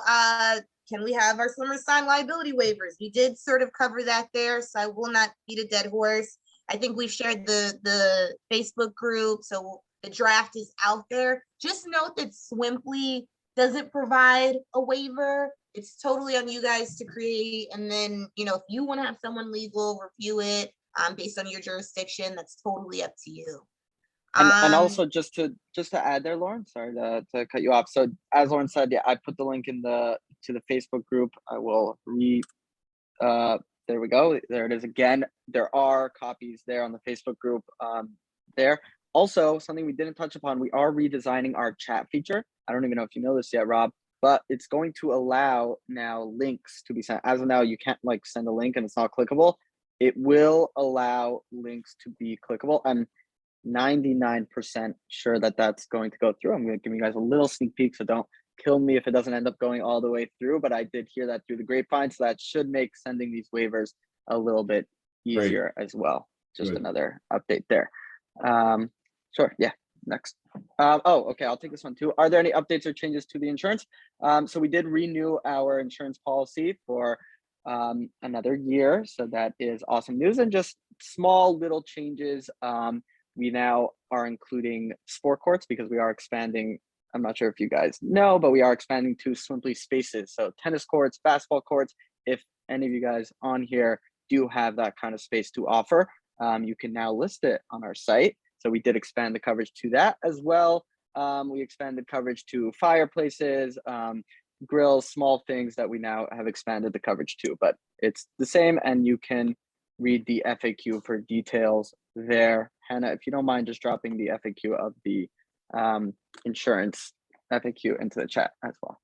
can we have our swimmer sign liability waivers? We did sort of cover that there, so I will not beat a dead horse. I think we've shared the Facebook group, so the draft is out there. Just note that Swimply doesn't provide a waiver. It's totally on you guys to create. And then, you know, if you want to have someone legal review it based on your jurisdiction, that's totally up to you. And also just to add there, Lauren, sorry to cut you off. So as Lauren said, yeah, I put the link in to the Facebook group. I will there we go. There it is again. There are copies there on the Facebook group there. Also, something we didn't touch upon, we are redesigning our chat feature. I don't even know if you know this yet, Rob, but it's going to allow now links to be sent. As of now, you can't like send a link and it's not clickable. It will allow links to be clickable. I'm 99% sure that that's going to go through. I'm going to give you guys a little sneak peek, so don't kill me if it doesn't end up going all the way through, but I did hear that through the grapevine, so that should make sending these waivers a little bit easier as well. Just Good. another update there. Sure, yeah, next. Oh, okay, I'll take this one too. Are there any updates or changes to the insurance? So we did renew our insurance policy for another year, so that is awesome news. And just small little changes. We now are including sport courts because we are expanding. I'm not sure if you guys know, but we are expanding to Swimply spaces. So tennis courts, basketball courts. If any of you guys on here do have that kind of space to offer, you can now list it on our site. So we did expand the coverage to that as well. We expanded coverage to fireplaces, grills, small things that we now have expanded the coverage to, but it's the same, and you can read the FAQ for details there. Hannah, if you don't mind just dropping the FAQ of the insurance FAQ into the chat as well.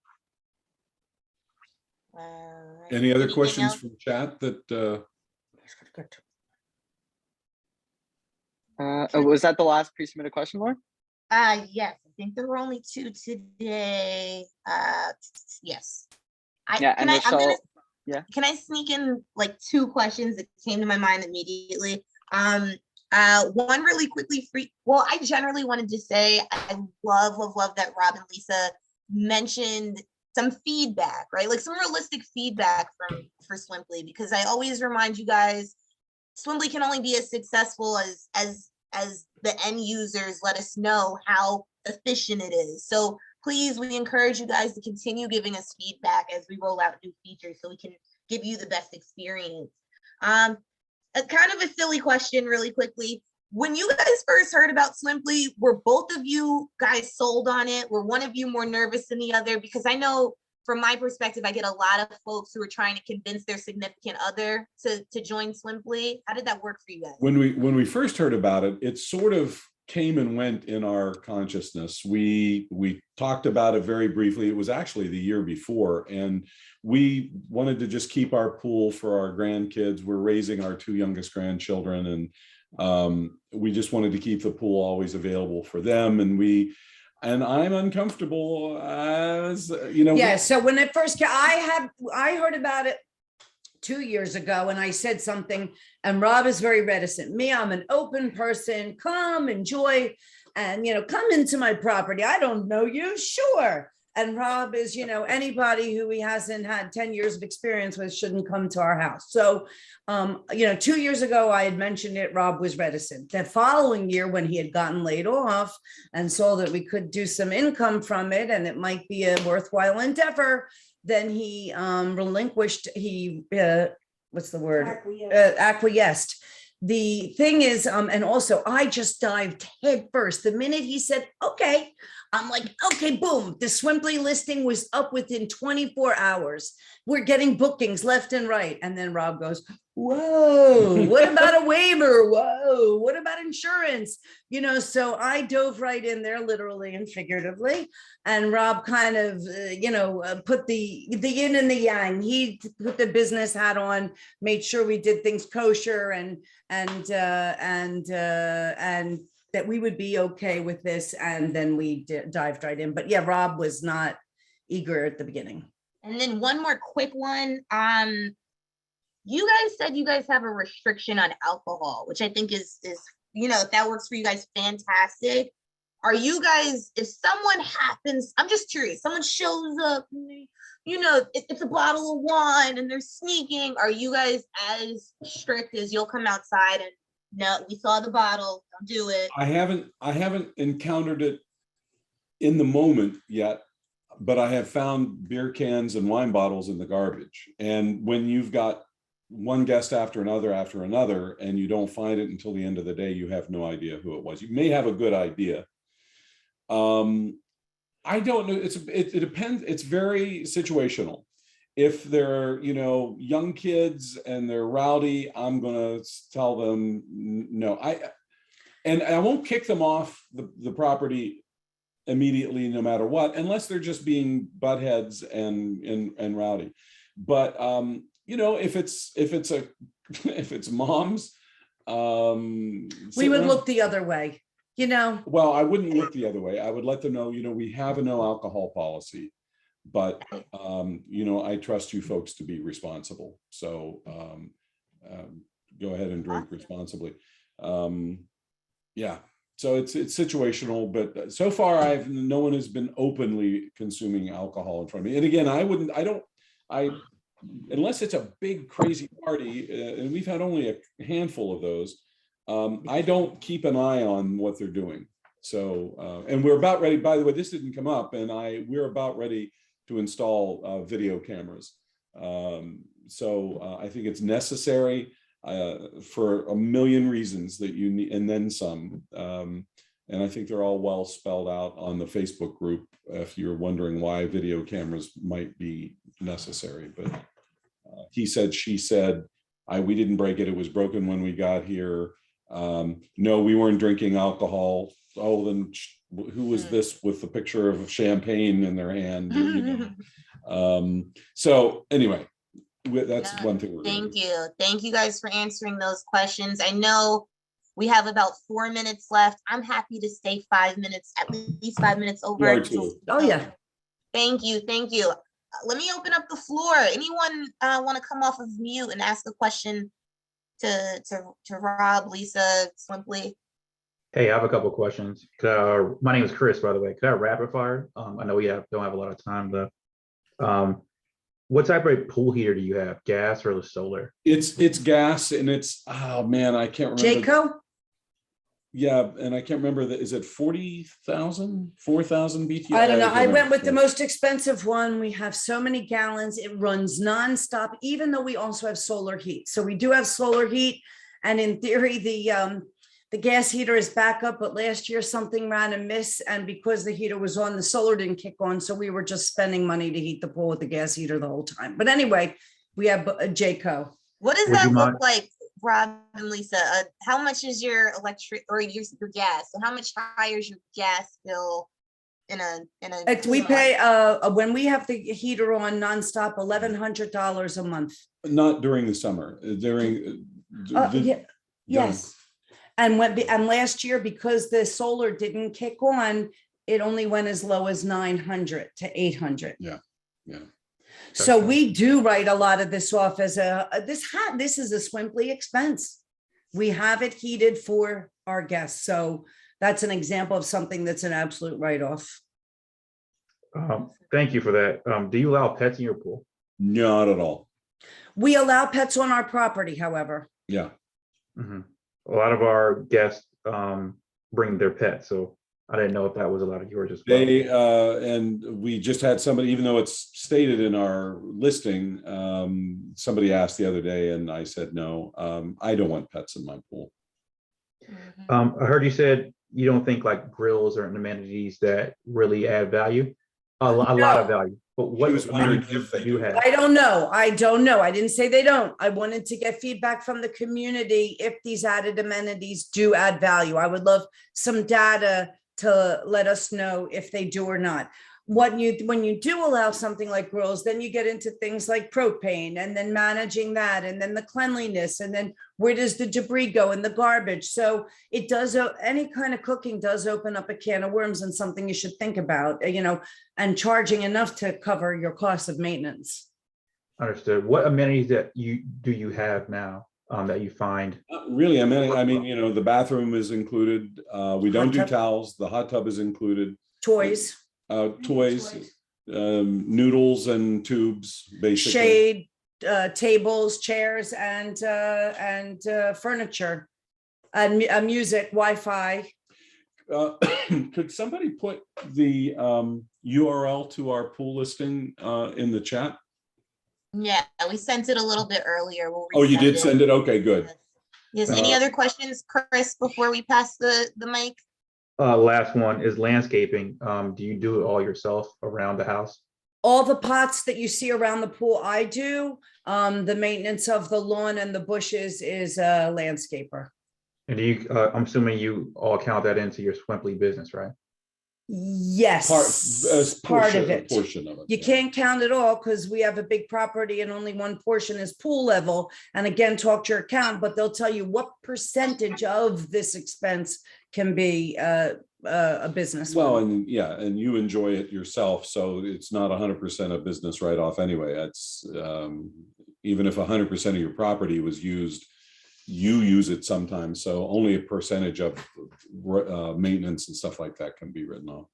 Any other Anything questions else? from chat that Was that the last pre-submitted question, Lauren? Yes, I think there were only 2 today. Yes. Yeah, and Michelle, Can I sneak in like 2 questions that came to my mind immediately? One really quickly well, I generally wanted to say I love that Rob and Lisa mentioned some feedback, right? Like some realistic feedback for Swimply, because I always remind you guys, Swimply can only be as successful as the end users let us know how efficient it is. So please, we encourage you guys to continue giving us feedback as we roll out new features so we can give you the best experience. A kind of a silly question really quickly. When you guys first heard about Swimply, were both of you guys sold on it? Were one of you more nervous than the other? Because I know from my perspective, I get a lot of folks who are trying to convince their significant other to join Swimply. How did that work for you guys? when we first heard about it, it sort of came and went in our consciousness. We talked about it very briefly. It was actually the year before, and we wanted to just keep our pool for our grandkids. We're raising our 2 youngest grandchildren, and we just wanted to keep the pool always available for them. And I'm uncomfortable, as you know. Yeah. So when it first came, I heard about it 2 years ago, and I said something, and Rob is very reticent. Me, I'm an open person. Come, enjoy, and come into my property. I don't know you, sure. And Rob is, anybody who he hasn't had 10 years of experience with shouldn't come to our house. So, 2 years ago, I had mentioned it. Rob was reticent. The following year, when he had gotten laid off and saw that we could do some income from it and it might be a worthwhile endeavor, then he relinquished, acquiesced. The thing is, and also I just dived head first. The minute he said, okay, I'm like, okay, boom. The Swimply listing was up within 24 hours. We're getting bookings left and right. And then Rob goes, whoa, what about a waiver? Whoa, what about insurance? So I dove right in there, literally and figuratively. And Rob kind of, put the yin and the yang. He put the business hat on, made sure we did things kosher and that we would be okay with this. And then we dived right in. But yeah, Rob was not eager at the beginning. And then one more quick one. You guys said you guys have a restriction on alcohol, which I think is if that works for you guys, fantastic. Are you guys, if someone happens, I'm just curious, someone shows up, it's a bottle of wine and they're sneaking, are you guys as strict as you'll come outside and no, we saw the bottle, don't do it? I haven't encountered it in the moment yet, but I have found beer cans and wine bottles in the garbage. And when you've got one guest after another, and you don't find it until the end of the day, you have no idea who it was. You may have a good idea. I don't know. It depends. It's very situational. If they're, young kids and they're rowdy, I'm going to tell them no. I won't kick them off the property immediately, no matter what, unless they're just being butt heads and rowdy. But if it's moms, we would look the other way, Well, I wouldn't look the other way. I would let them know, we have a no alcohol policy, but I trust you folks to be responsible. So go ahead and drink responsibly. Yeah. So it's situational, but so far no one has been openly consuming alcohol in front of me. And again, unless it's a big crazy party, and we've had only a handful of those, I don't keep an eye on what they're doing. So, and we're about ready, by the way, this didn't come up, and we're about ready to install video cameras. So I think it's necessary for a million reasons that you need, and then some. And I think they're all well spelled out on the Facebook group if you're wondering why video cameras might be necessary. But he said, she said, we didn't break it. It was broken when we got here. No, we weren't drinking alcohol. Oh, then who was this with the picture of champagne in their hand? So anyway, that's one thing. Thank you guys for answering those questions. I know we have about 4 minutes left. I'm happy to stay 5 minutes, at least 5 minutes over. Oh yeah. Thank you. Let me open up the floor. Anyone want to come off of mute and ask a question to Rob, Lisa, Swimply? Hey, I have a couple of questions. My name is Chris, by the way. Could I rapid fire? I know we don't have a lot of time left. What type of pool heater do you have? Gas or solar? It's gas, and it's, oh man, I can't remember. Jayco? Yeah, and I can't remember is it 40,000, 4,000 BTU? I don't know. I went with the most expensive one. We have so many gallons. It runs nonstop, even though we also have solar heat. So we do have solar heat. And in theory, the gas heater is back up, but last year something ran amiss. And because the heater was on, the solar didn't kick on. So we were just spending money to heat the pool with the gas heater the whole time. But anyway, we have a Jayco. What does that look like, Rob and Lisa? How much is your electric or your gas? So how much higher is your gas bill in a we pay when we have the heater on nonstop, $1,100 a month. Not during the summer, during yes. And last year, because the solar didn't kick on, it only went as low as 900 to 800. Yeah. So we do write a lot of this off as this is a Swimply expense. We have it heated for our guests. So that's an example of something that's an absolute write-off. Thank you for that. Do you allow pets in your pool? Not at all. We allow pets on our property, however. Yeah. Mm-hmm. A lot of our guests bring their pets, so I didn't know if that was a lot of yours as well. And we just had somebody, even though it's stated in our listing, somebody asked the other day, and I said no. I don't want pets in my pool. I heard you said you don't think like grills are amenities that really add value. A lot of value. But what was wondering if they you do. have? I don't know. I don't know. I didn't say they don't. I wanted to get feedback from the community if these added amenities do add value. I would love some data to let us know if they do or not. When you do allow something like grills, then you get into things like propane and then managing that and then the cleanliness and then where does the debris go in the garbage? So it does, any kind of cooking does open up a can of worms and something you should think about, and charging enough to cover your cost of maintenance. Understood. What amenities do you have now that you find? Not really, I mean, the bathroom is included. We don't do tub. towels. The hot tub is included. Toys, Toys, noodles and tubes, basically. shade, tables, chairs, and furniture, and music, Wi-Fi. Could somebody put the URL to our pool listing in the chat? Yeah, we sent it a little bit earlier. We'll Oh, you resend did send it? Okay, good. Yes. Any other questions, Chris, before we pass the mic? Last one is landscaping. Do you do it all yourself around the house? All the pots that you see around the pool, I do. The maintenance of the lawn and the bushes is a landscaper. And I'm assuming you all count that into your Swimply business, right? Yes, part of it. Portion of it. You can't count it all because we have a big property and only one portion is pool level. And again, talk to your accountant, but they'll tell you what percentage of this expense can be a business. Well, one. and you enjoy it yourself, so it's not 100% a business write-off anyway. It's even if 100% of your property was used, you use it sometimes, so only a percentage of maintenance and stuff like that can be written off.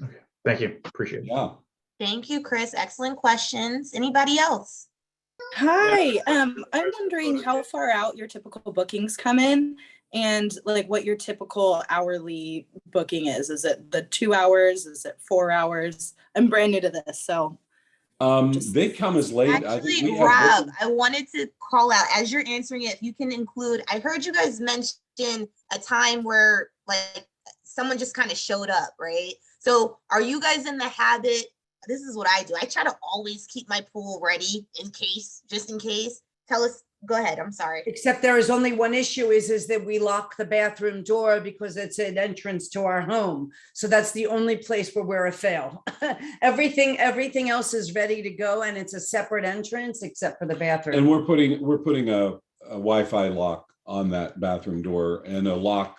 Okay, thank you. Appreciate it. Yeah. Thank you, Chris. Excellent questions. Anybody else? Hi, I'm wondering how far out your typical bookings come in and like what your typical hourly booking is. Is it the 2 hours? Is it 4 hours? I'm brand new to this, so. They come as late. I think Actually, we have Rob, I wanted to call out as you're answering it, if you can include, I heard you guys mention a time where like someone just kind of showed up, right? So are you guys in the habit? This is what I do. I try to always keep my pool ready just in case. Tell us, go ahead. I'm sorry. Except there is only one issue is that we lock the bathroom door because it's an entrance to our home. So that's the only place where we're a fail. Everything else is ready to go and it's a separate entrance except for the bathroom. And we're putting a Wi-Fi lock on that bathroom door and a lock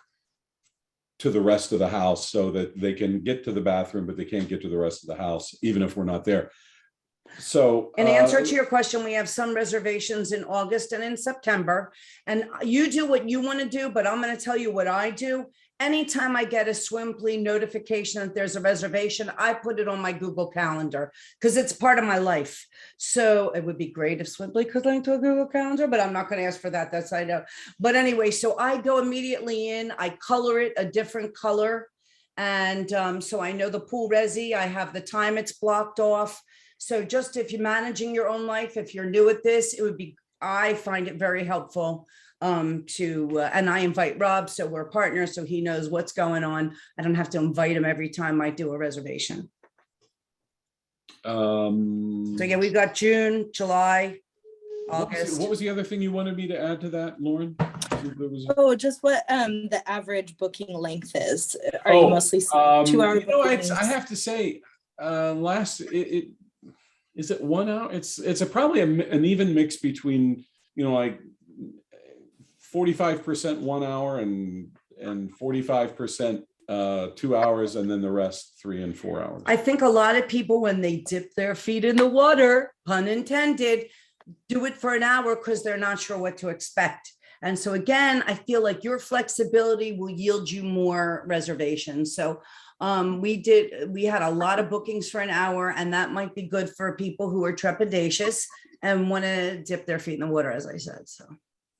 to the rest of the house so that they can get to the bathroom, but they can't get to the rest of the house, even if we're not there. So in answer to your question, we have some reservations in August and in September, and you do what you want to do, but I'm going to tell you what I do. Anytime I get a Swimply notification that there's a reservation, I put it on my Google Calendar because it's part of my life. So it would be great if Swimply could link to a Google Calendar, but I'm not going to ask for that. That's I know. But anyway, so I go immediately in, I color it a different color. And so I know the pool resi, I have the time it's blocked off. So just if you're managing your own life, if you're new at this, I find it very helpful and I invite Rob, so we're partners, so he knows what's going on. I don't have to invite him every time I do a reservation. So yeah, we've got June, July, August. What was the other thing you wanted me to add to that, Lauren? Just what the average booking length is. Are you mostly 2 hour bookings? I have to say, is it 1 hour? It's probably an even mix between, like 45% 1 hour and 45% 2 hours, and then the rest 3 and 4 hours. I think a lot of people, when they dip their feet in the water, pun intended, do it for an hour because they're not sure what to expect. And so again, I feel like your flexibility will yield you more reservations. So we had a lot of bookings for an hour, and that might be good for people who are trepidatious and want to dip their feet in the water, as I said. So.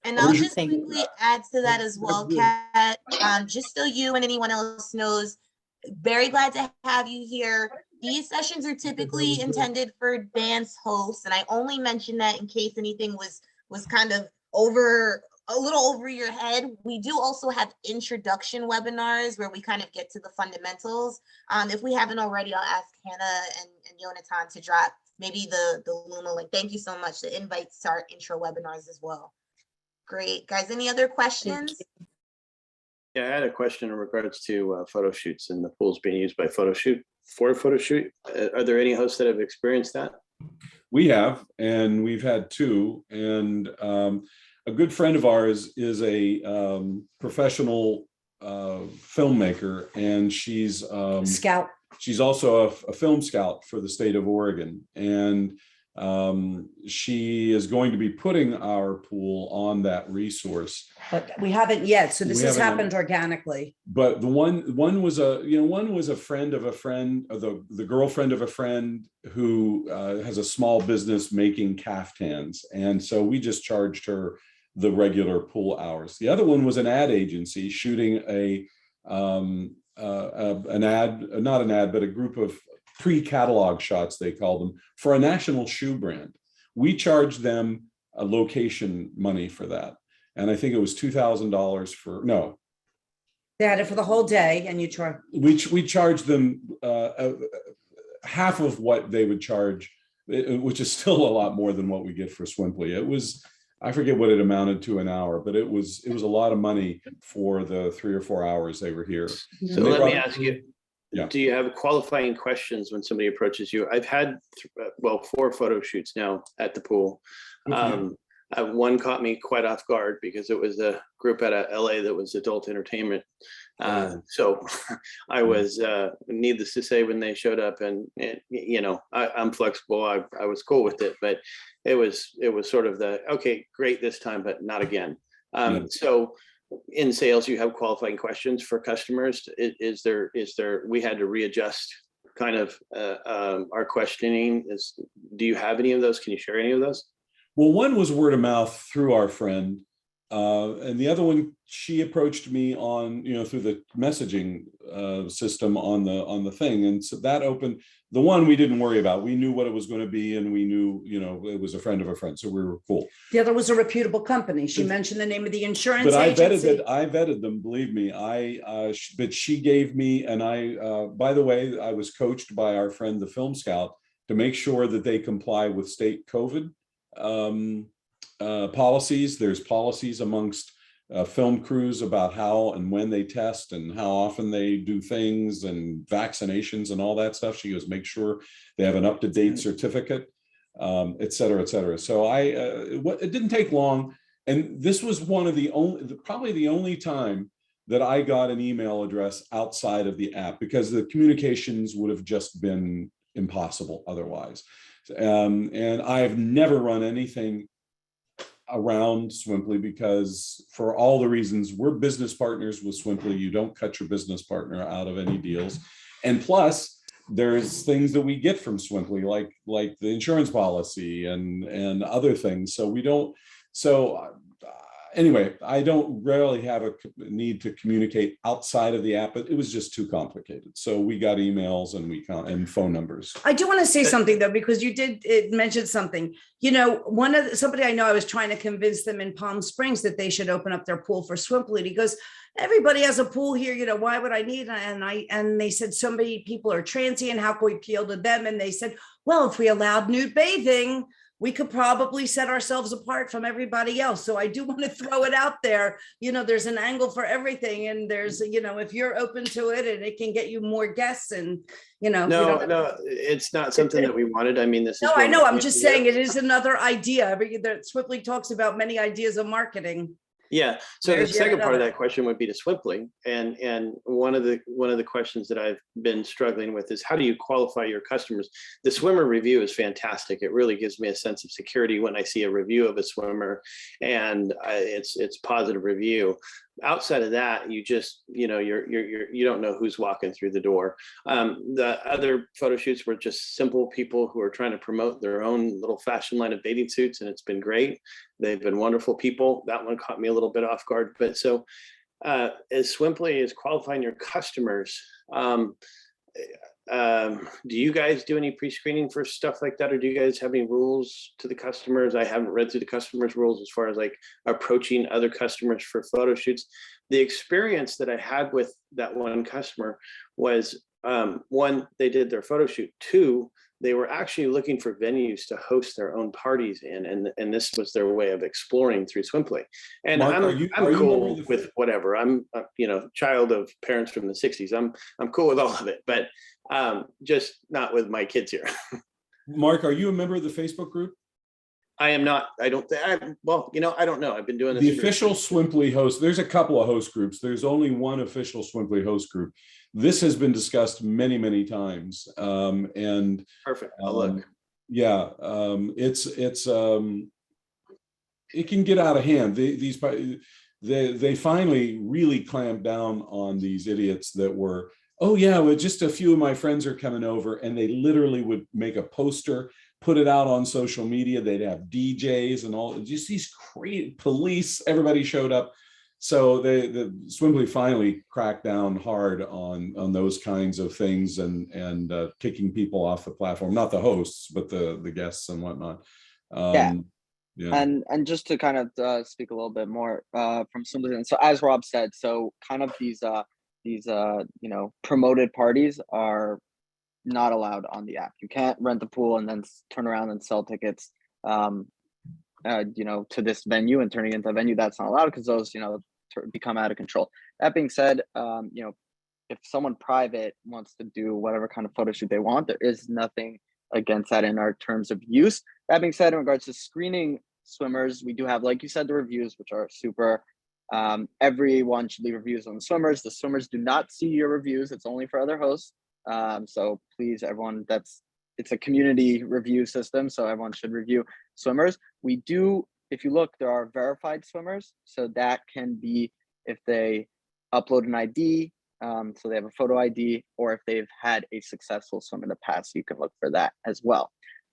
And I'll just quickly add to that as well, Kat, just so you and anyone else knows, very glad to have you here. These sessions are typically intended for dance hosts, and I only mention that in case anything was kind of a little over your head, we do also have introduction webinars where we kind of get to the fundamentals. If we haven't already, I'll ask Hannah and Yonatan to drop maybe the Luma link. Thank you so much. The invites to our intro webinars as well. Great, guys. Any other questions? Yeah, I had a question in regards to photo shoots and the pools being used by for a photo shoot. Are there any hosts that have experienced that? We have, and we've had two. And a good friend of ours is a professional filmmaker, and she's Scout. she's also a film scout for the state of Oregon. And she is going to be putting our pool on that resource, But we haven't yet. So this We has haven't- happened organically. but the one was a friend of a friend, or the girlfriend of a friend who has a small business making caftans, and so we just charged her the regular pool hours. The other one was an ad agency shooting an ad, not an ad, but a group of pre-catalog shots, they call them, for a national shoe brand. We charged them a location money for that, and I think it was $2,000 for no. They had it for the whole day and you try. We charged them half of what they would charge, which is still a lot more than what we get for Swimply. It was, I forget what it amounted to an hour, but it was a lot of money for the 3 or 4 hours they were here. So They let me brought- ask you, Yeah. do you have qualifying questions when somebody approaches you? I've had, 4 photo shoots now at the pool. One caught me quite off guard because it was a group out of LA that was adult entertainment. So I was, needless to say, when they showed up, and I'm flexible. I was cool with it, but it was sort of the, okay, great this time, but not again. So in sales, you have qualifying questions for customers. Is there, we had to readjust kind of our questioning. Do you have any of those? Can you share any of those? Well, one was word of mouth through our friend, and the other one, she approached me on, through the messaging system on the thing, and so that opened. The one we didn't worry about. We knew what it was going to be, and we knew, it was a friend of a friend, so we were cool. The other was a reputable company. She mentioned the name of the insurance But I agency. vetted them. Believe me, but she gave me, and by the way, I was coached by our friend, the film scout, to make sure that they comply with state COVID policies. There's policies amongst film crews about how and when they test and how often they do things and vaccinations and all that stuff. She goes, make sure they have an up-to-date certificate, et cetera, et cetera. So it didn't take long. And this was probably the only time that I got an email address outside of the app, because the communications would have just been impossible otherwise. And I've never run anything around Swimply, because for all the reasons, we're business partners with Swimply. You don't cut your business partner out of any deals. And plus, there's things that we get from Swimply, like the insurance policy and other things. So we don't. So anyway, I don't rarely have a need to communicate outside of the app, but it was just too complicated. So we got emails and phone numbers. I do want to say something though, because you did mention something. Somebody I know, I was trying to convince them in Palm Springs that they should open up their pool for Swimply. He goes, everybody has a pool here. Why would I need? And they said, so many people are transient. How can we appeal to them? And they said, well, if we allowed nude bathing, we could probably set ourselves apart from everybody else. So I do want to throw it out there. There's an angle for everything. And there's, if you're open to it and it can get you more guests and, No, it's not something that we wanted. I mean, this is. No, I know. I'm just saying it is another idea. That Swimply talks about many ideas of marketing. Yeah. So There's the second yet part of another. that question would be to Swimply. And one of the questions that I've been struggling with is, how do you qualify your customers? The swimmer review is fantastic. It really gives me a sense of security when I see a review of a swimmer, and it's positive review. Outside of that, you just, you don't know who's walking through the door. The other photo shoots were just simple people who are trying to promote their own little fashion line of bathing suits, and it's been great. They've been wonderful people. That one caught me a little bit off guard. But so as Swimply is qualifying your customers, do you guys do any pre-screening for stuff like that, or do you guys have any rules to the customers? I haven't read through the customers' rules as far as like approaching other customers for photo shoots. The experience that I had with that one customer was, one, they did their photo shoot. Two, they were actually looking for venues to host their own parties in, and this was their way of exploring through Swimply. And Mark, I'm are you cool member of the with whatever. I'm child of parents from the 60s. I'm cool with all of it, but just not with my kids here. Mark, are you a member of the Facebook group? I am not. I don't think. Well, I don't know. I've been doing this. The official Swimply host. There's a couple of host groups. There's only one official Swimply host group. This has been discussed many, many times. And perfect. I'll look. Yeah, it can get out of hand. They finally really clamped down on these idiots that were, oh yeah, well, just a few of my friends are coming over, and they literally would make a poster, put it out on social media. They'd have DJs and all, just these crazy police, everybody showed up. So the Swimply finally cracked down hard on those kinds of things and kicking people off the platform, not the hosts, but the guests and whatnot. Yeah. And just to kind of speak a little bit more from Swimply, so as Rob said, so kind of these promoted parties are not allowed on the app. You can't rent the pool and then turn around and sell tickets to this venue and turning it into a venue. That's not allowed, because those become out of control. That being said, if someone private wants to do whatever kind of photo shoot they want, there is nothing against that in our terms of use. That being said, in regards to screening swimmers, we do have, like you said, the reviews, which are super. Everyone should leave reviews on the swimmers. The swimmers do not see your reviews. It's only for other hosts. So please, everyone, it's a community review system, so everyone should review swimmers. We do, if you look, there are verified swimmers. So that can be if they upload an ID, so they have a photo ID, or if they've had a successful swim in the past, you can look for that as well.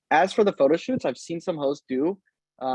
As for the photo shoots, I've seen some hosts do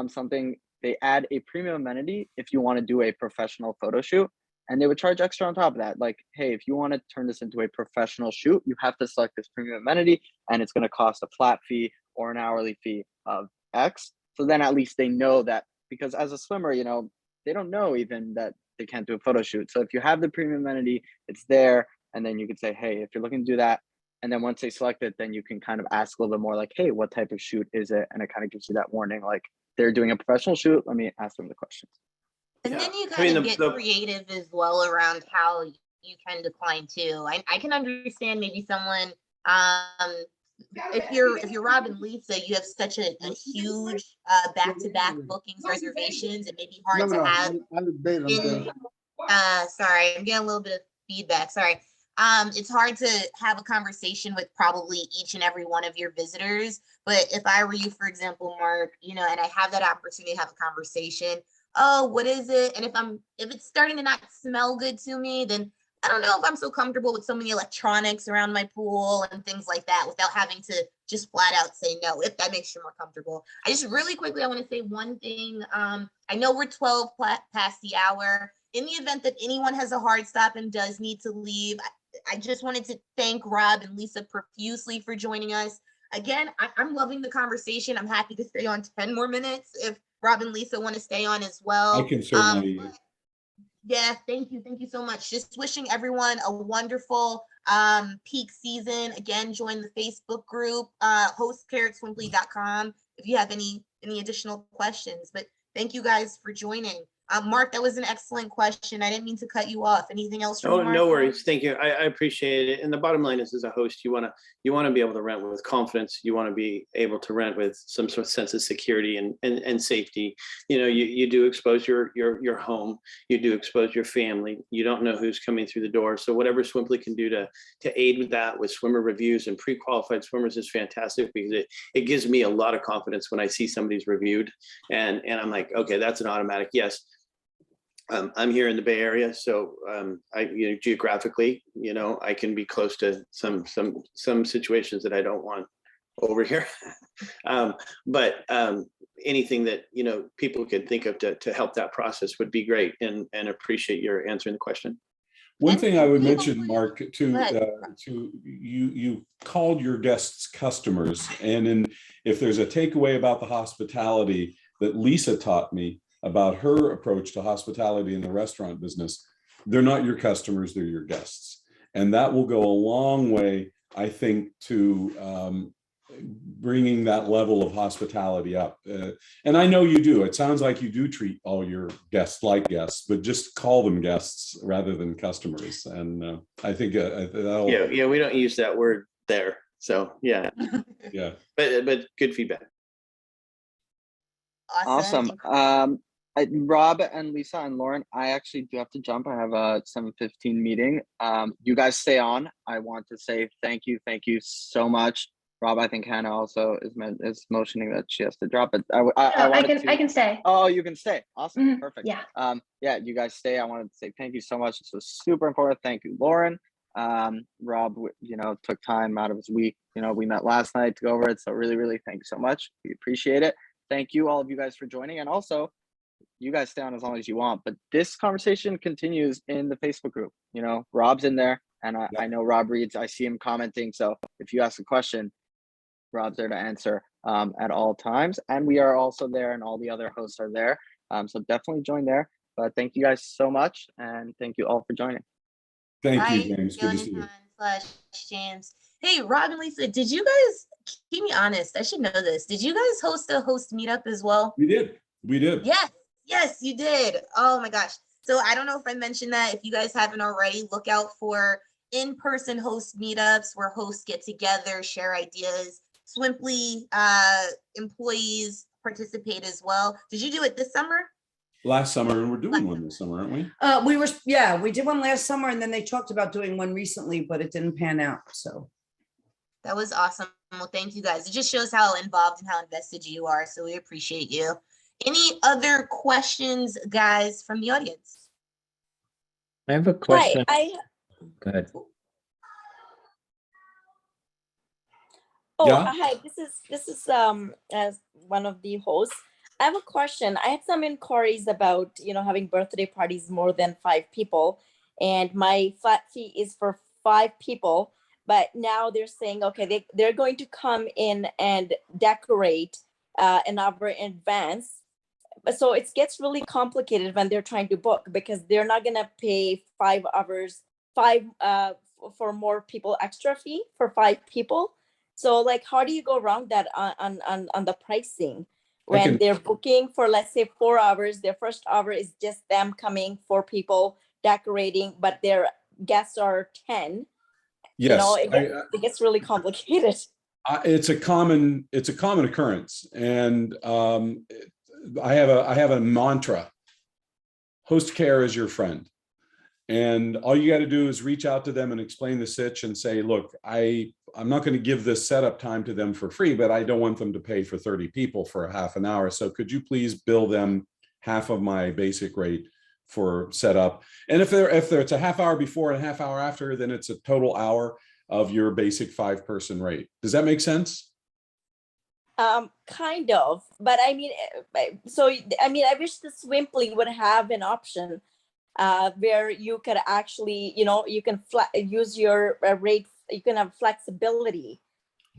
something. They add a premium amenity if you want to do a professional photo shoot, and they would charge extra on top of that. Like, hey, if you want to turn this into a professional shoot, you have to select this premium amenity, and it's going to cost a flat fee or an hourly fee of X. So then at least they know that, because as a swimmer, they don't know even that they can't do a photo shoot. So if you have the premium amenity, it's there, and then you could say, hey, if you're looking to do that, and then once they select it, then you can kind of ask a little bit more like, hey, what type of shoot is it? And it kind of gives you that warning, like, they're doing a professional shoot, let me ask them the questions. And then you kind of get creative as well around how you can decline too. I can understand maybe someone, if you're Rob and Lisa, you have such a huge back-to-back bookings, reservations. It may be hard to have. Sorry, I'm getting a little bit of feedback. Sorry. It's hard to have a conversation with probably each and every one of your visitors. But if I were you, for example, Mark, and I have that opportunity to have a conversation, oh, what is it? And if it's starting to not smell good to me, then I don't know if I'm so comfortable with so many electronics around my pool and things like that without having to just flat out say no, if that makes you more comfortable. I just really quickly, I want to say one thing. I know we're 12 past the hour. In the event that anyone has a hard stop and does need to leave, I just wanted to thank Rob and Lisa profusely for joining us. Again, I'm loving the conversation. I'm happy to stay on 10 more minutes if Rob and Lisa want to stay on as well. I can certainly. Yeah, thank you. Thank you so much. Just wishing everyone a wonderful peak season. Again, join the Facebook group, hostcare@swimply.com if you have any additional questions. But thank you guys for joining. Mark, that was an excellent question. I didn't mean to cut you off. Anything else from you, Mark? No worries. Thank you. I appreciate it. And the bottom line is, as a host, you want to be able to rent with confidence. You want to be able to rent with some sort of sense of security and safety. You do expose your home. You do expose your family. You don't know who's coming through the door. So whatever Swimply can do to aid with that, with swimmer reviews and pre-qualified swimmers, is fantastic, because it gives me a lot of confidence when I see somebody's reviewed, and I'm like, okay, that's an automatic yes. I'm here in the Bay Area, so geographically, I can be close to some situations that I don't want over here. But anything that people could think of to help that process would be great, and appreciate your answering the question. One And thing I would people mention, would- Mark, Go ahead. to you called your guests customers, and if there's a takeaway about the hospitality that Lisa taught me about her approach to hospitality in the restaurant business, they're not your customers, they're your guests, and that will go a long way, I think, to bringing that level of hospitality up. And I know you do. It sounds like you do treat all your guests like guests, but just call them guests rather than customers. And I think that'll, Yeah, we don't use that word there. So yeah, yeah. but good feedback. Awesome. Rob and Lisa and Lauren, I actually do have to jump. I have a 7:15 meeting. You guys stay on. I want to say thank you so much. Rob, I think Hannah also is motioning that she has to drop, but I can stay. Oh, you can stay. Awesome. Perfect. Yeah. Yeah, you guys stay. I wanted to say thank you so much. This was super important. Thank you, Lauren. Rob, took time out of his week. We met last night to go over it. So really, thank you so much. We appreciate it. Thank you all of you guys for joining. And also, you guys stay on as long as you want, but this conversation continues in the Facebook group. Rob's in there, and I know Rob reads. I see him commenting. So if you ask a question, Rob's there to answer at all times. And we are also there, and all the other hosts are there. So definitely join there. But thank you guys so much, and thank you all for joining. Thank you, James. Good to see you. James. Hey, Rob and Lisa, did you guys, keep me honest, I should know this. Did you guys host a host meetup as well? We did. Yes, you did. Oh my gosh. So I don't know if I mentioned that. If you guys haven't already, look out for in-person host meetups where hosts get together, share ideas. Swimply employees participate as well. Did you do it this summer? Last summer, and we're doing one this summer, aren't we? We did one last summer, and then they talked about doing one recently, but it didn't pan out. So that was awesome. Well, thank you guys. It just shows how involved and how invested you are. So we appreciate you. Any other questions, guys, from the audience? I have a question. Go ahead. Oh, Yeah? hi. This is as one of the hosts. I have a question. I had some inquiries about, having birthday parties more than 5 people, and my flat fee is for 5 people. But now they're saying, okay, they're going to come in and decorate an hour in advance. So it gets really complicated when they're trying to book, because they're not gonna pay 5 hours, for more people extra fee for 5 people. So how do you go around that on the pricing when they're booking for, let's say, 4 hours? Their first hour is just them coming, 4 people decorating, but their guests are 10. Yes. It gets really complicated. It's a common occurrence, and I have a mantra: host care is your friend. And all you got to do is reach out to them and explain the sitch and say, look, I'm not going to give this setup time to them for free, but I don't want them to pay for 30 people for a half an hour. So could you please bill them half of my basic rate for setup? And if it's a half hour before and a half hour after, then it's a total hour of your basic 5-person rate. Does that make sense? Kind of, but I wish the Swimply would have an option where you could actually, you can use your rate. You can have flexibility.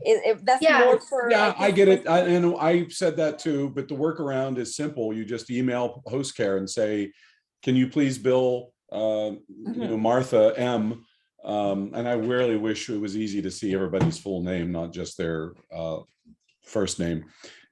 If that's more for. I get it. And I said that too, but the workaround is simple. You just email host care and say, can you please bill, Martha M. And I really wish it was easy to see everybody's full name, not just their first name.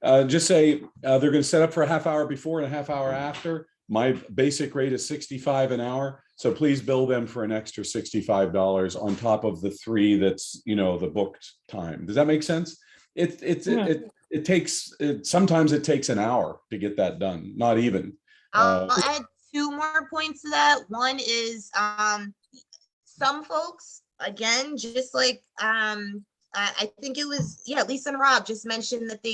Just say they're going to set up for a half hour before and a half hour after. My basic rate is $65 an hour. So please bill them for an extra $65 on top of the 3 that's, the booked time. Does that make sense? It takes, sometimes it takes an hour to get that done. Not even. I'll add 2 more points to that. One is some folks, again, just like I think it was, Lisa and Rob just mentioned that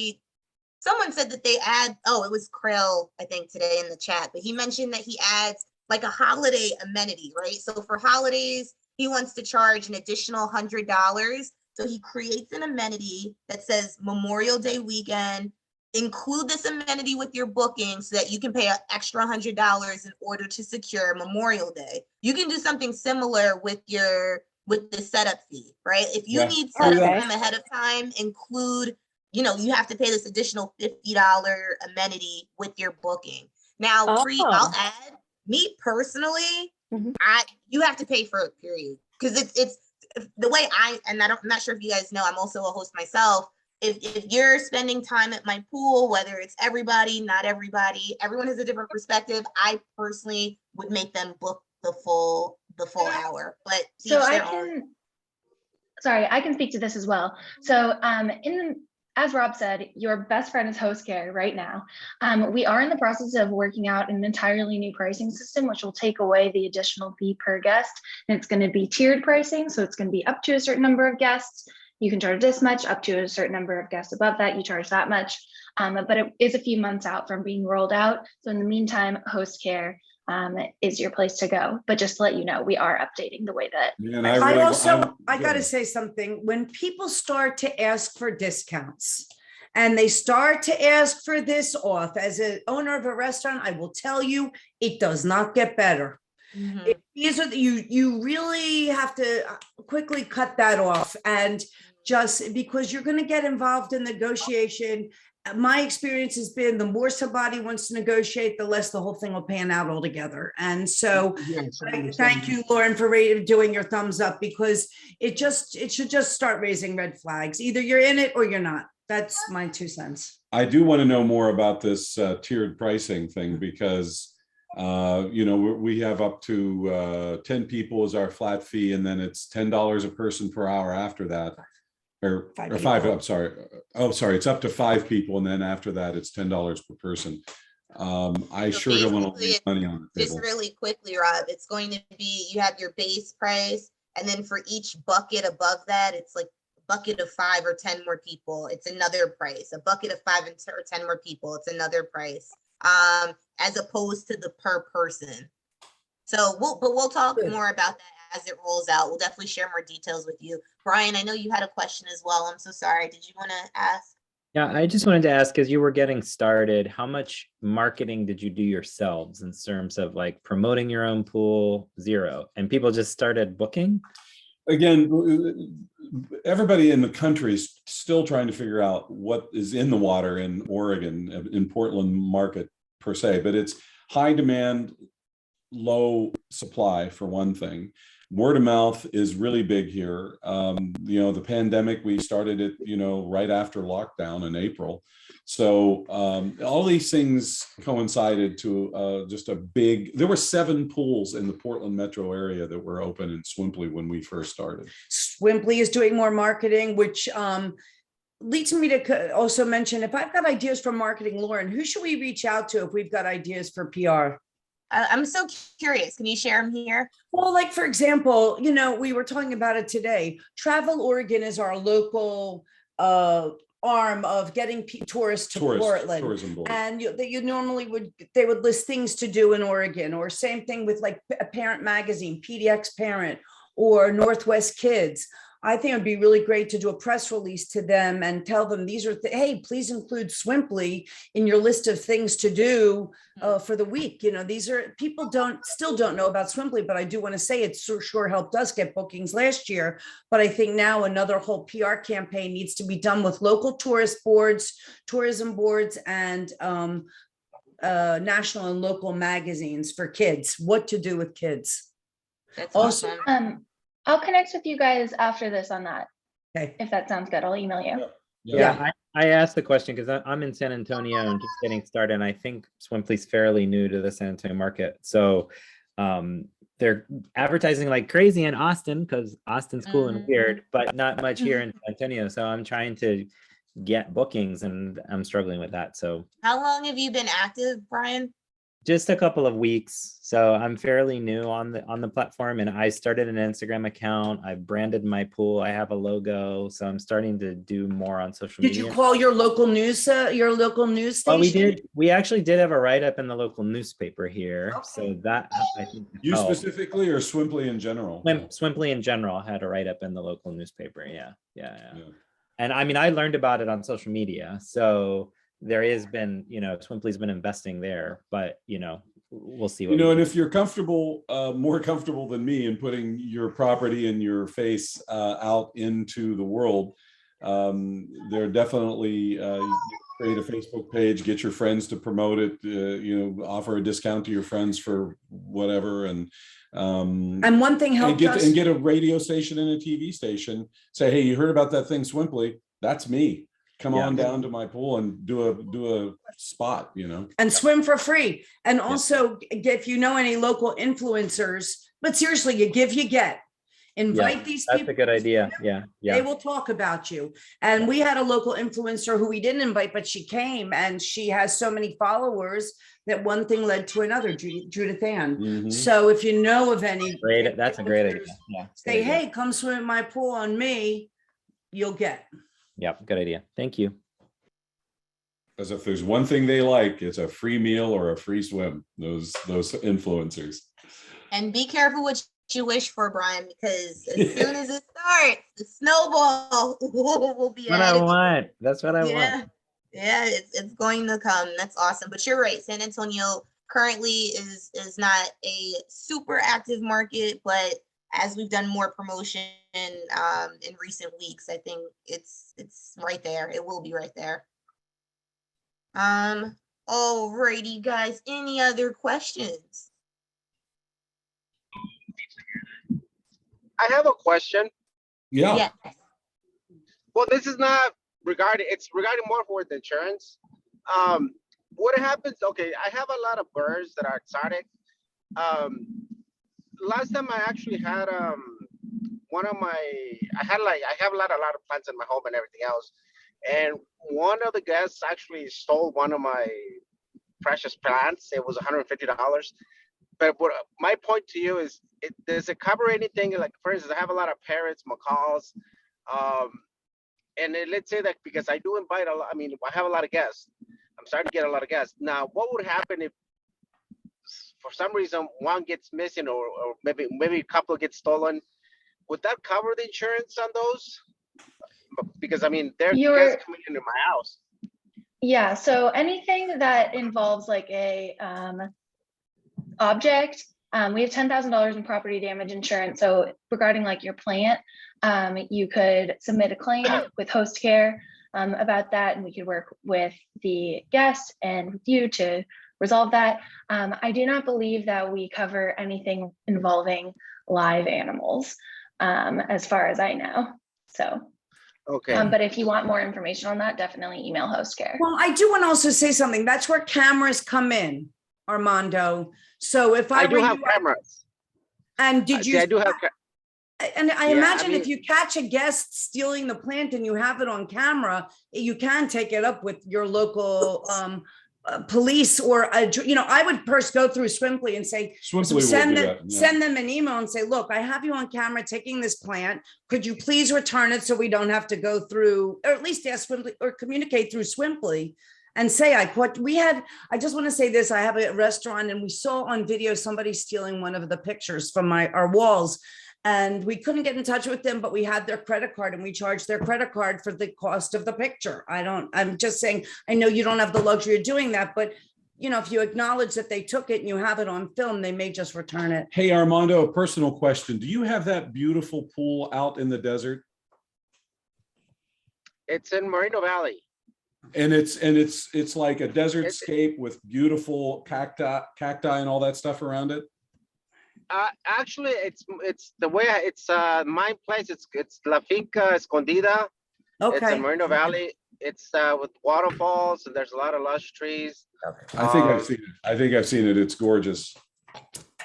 someone said that they add, it was Krill, I think, today in the chat, but he mentioned that he adds like a holiday amenity, right? So for holidays, he wants to charge an additional $100. So he creates an amenity that says Memorial Day weekend include this amenity with your booking so that you can pay an extra $100 in order to secure Memorial Day. You can do something similar with the setup fee, right? If you need setup time ahead of time, include, you have to pay this additional $50 amenity with your booking. Now, I'll add, me personally, you have to pay for it, period. Because it's the way I'm not sure if you guys know, I'm also a host myself. If you're spending time at my pool, whether it's everybody, not everybody, everyone has a different perspective. I personally would make them book the full hour. But so I can speak to this as well. So as Rob said, your best friend is host care right now. We are in the process of working out an entirely new pricing system, which will take away the additional fee per guest. And it's going to be tiered pricing. So it's going to be up to a certain number of guests. You can charge this much. Up to a certain number of guests above that, you charge that much. But it is a few months out from being rolled out. So in the meantime, host care is your place to go. But just to let you know, we are updating the way that. I got to say something. When people start to ask for discounts and they start to ask for this off, as an owner of a restaurant, I will tell you, it does not get better. These are you really have to quickly cut that off, and just because you're going to get involved in negotiation. My experience has been the more somebody wants to negotiate, the less the whole thing will pan out altogether. And so thank you, Lauren, for doing your thumbs up, because it should just start raising red flags. Either you're in it or you're not. That's my 2 cents. I do want to know more about this tiered pricing thing, because we have up to 10 people as our flat fee, and then it's $10 a person per hour after that. Or five, I'm sorry. Oh, sorry. It's up to 5 people. And then after that, it's $10 per person. I sure don't want to leave money on the table. Just really quickly, Rob, it's going to be, you have your base price. And then for each bucket above that, it's like a bucket of 5 or 10 more people. It's another price. A bucket of 5 or 10 more people. It's another price. As opposed to the per person. So we'll talk more about that as it rolls out. We'll definitely share more details with you. Brian, I know you had a question as well. I'm so sorry. Did you want to ask? Yeah, I just wanted to ask, as you were getting started, how much marketing did you do yourselves in terms of like promoting your own pool? 0. And people just started booking? Again, everybody in the country is still trying to figure out what is in the water in Oregon, in Portland market per se, but it's high demand, low supply for one thing. Word of mouth is really big here. The pandemic, we started it, right after lockdown in April. So all these things coincided to just there were 7 pools in the Portland metro area that were open in Swimply when we first started. Swimply is doing more marketing, which leads me to also mention, if I've got ideas for marketing, Lauren, who should we reach out to if we've got ideas for PR? I'm so curious. Can you share them here? Well, like, for example, we were talking about it today. Travel Oregon is our local arm of getting tourists to Portland. Tourism board. And you normally they would list things to do in Oregon, or same thing with like a parent magazine, PDX Parent, or Northwest Kids. I think it'd be really great to do a press release to them and tell them these are, hey, please include Swimply in your list of things to do for the week. These are, people still don't know about Swimply, but I do want to say it sure helped us get bookings last year. But I think now another whole PR campaign needs to be done with local tourist boards, tourism boards, and national and local magazines for kids, what to do with kids. That's awesome. I'll connect with you guys after this on that. Okay. If that sounds good, I'll email you. Yeah. I asked the question because I'm in San Antonio and just getting started. And I think Swimply's fairly new to the San Antonio market. So they're advertising like crazy in Austin because Austin's cool and weird, but not much here in San Antonio. So I'm trying to get bookings and I'm struggling with that. So how long have you been active, Brian? Just a couple of weeks. So I'm fairly new on the platform, and I started an Instagram account. I branded my pool. I have a logo. So I'm starting to do more on social media. Did you call your local news station? Well, we did. We actually did have a write-up in the local newspaper here. Okay. So that I think you specifically or Swimply in general? Swimply in general had a write-up in the local newspaper. Yeah. And I mean, I learned about it on social media. So there has been, Swimply's been investing there, but we'll see. You know, and if you're comfortable, more comfortable than me in putting your property and your face out into the world, there definitely create a Facebook page, get your friends to promote it, offer a discount to your friends for whatever, and one thing helped us. And get a radio station and a TV station. Say, hey, you heard about that thing, Swimply? That's me. Come on down to my pool and do a spot, And swim for free. And also, if you know any local influencers, but seriously, you give, you get. Invite these people. That's a good idea. Yeah. They will talk about you. And we had a local influencer who we didn't invite, but she came, and she has so many followers that one thing led to another. Judith Ann. Mhm. So if you know of any, That's a great idea. Yeah. say, hey, come swim in my pool on me, you'll get. Yep. Good idea. Thank you. Because if there's one thing they like, it's a free meal or a free swim. Those influencers. And be careful what you wish for, Brian, because as soon as it starts, the snowball will be What I added. want. That's what I want. Yeah, it's going to come. That's awesome. But you're right. San Antonio currently is not a super active market, but as we've done more promotion in recent weeks, I think it's right there. It will be right there. Alrighty, guys. Any other questions? I have a question. Yeah. Yes. Well, this is not it's regarding more for the insurance. What happens, okay, I have a lot of birds that are exotic. Last time I actually had I have a lot of plants in my home and everything else. And one of the guests actually stole one of my precious plants. It was $150. But what my point to you is, does it cover anything? Like, for instance, I have a lot of parrots, macaws, and let's say that because I do invite a lot, I have a lot of guests. I'm starting to get a lot of guests. Now, what would happen if for some reason one gets missing or maybe a couple gets stolen? Would that cover the insurance on those? Because they're guests coming into my house. Yeah, so anything that involves like a object, we have $10,000 in property damage insurance. So regarding like your plant, you could submit a claim with host care about that, and we could work with the guest and with you to resolve that. I do not believe that we cover anything involving live animals, as far as I know. So, okay. But if you want more information on that, definitely email host care. Well, I do want to also say something. That's where cameras come in, Armando. So if I do have cameras. And did you? I do have. And I imagine if you catch a guest stealing the plant and you have it on camera, you can take it up with your local police, or I would first go through Swimply and say, send them an email and say, look, I have you on camera taking this plant. Could you please return it so we don't have to go through, or at least ask Swimply or communicate through Swimply and say, I just want to say this, I have a restaurant and we saw on video somebody stealing one of the pictures from our walls. And we couldn't get in touch with them, but we had their credit card and we charged their credit card for the cost of the picture. I'm just saying, I know you don't have the luxury of doing that, but if you acknowledge that they took it and you have it on film, they may just return it. Hey, Armando, a personal question. Do you have that beautiful pool out in the desert? It's in Moreno Valley. And it's like a desert scape with beautiful cacti and all that stuff around it. Actually, it's the way it's my place. It's La Finca Escondida. Okay. It's in Moreno Valley. It's with waterfalls and there's a lot of lush trees. I think I've seen it. It's gorgeous.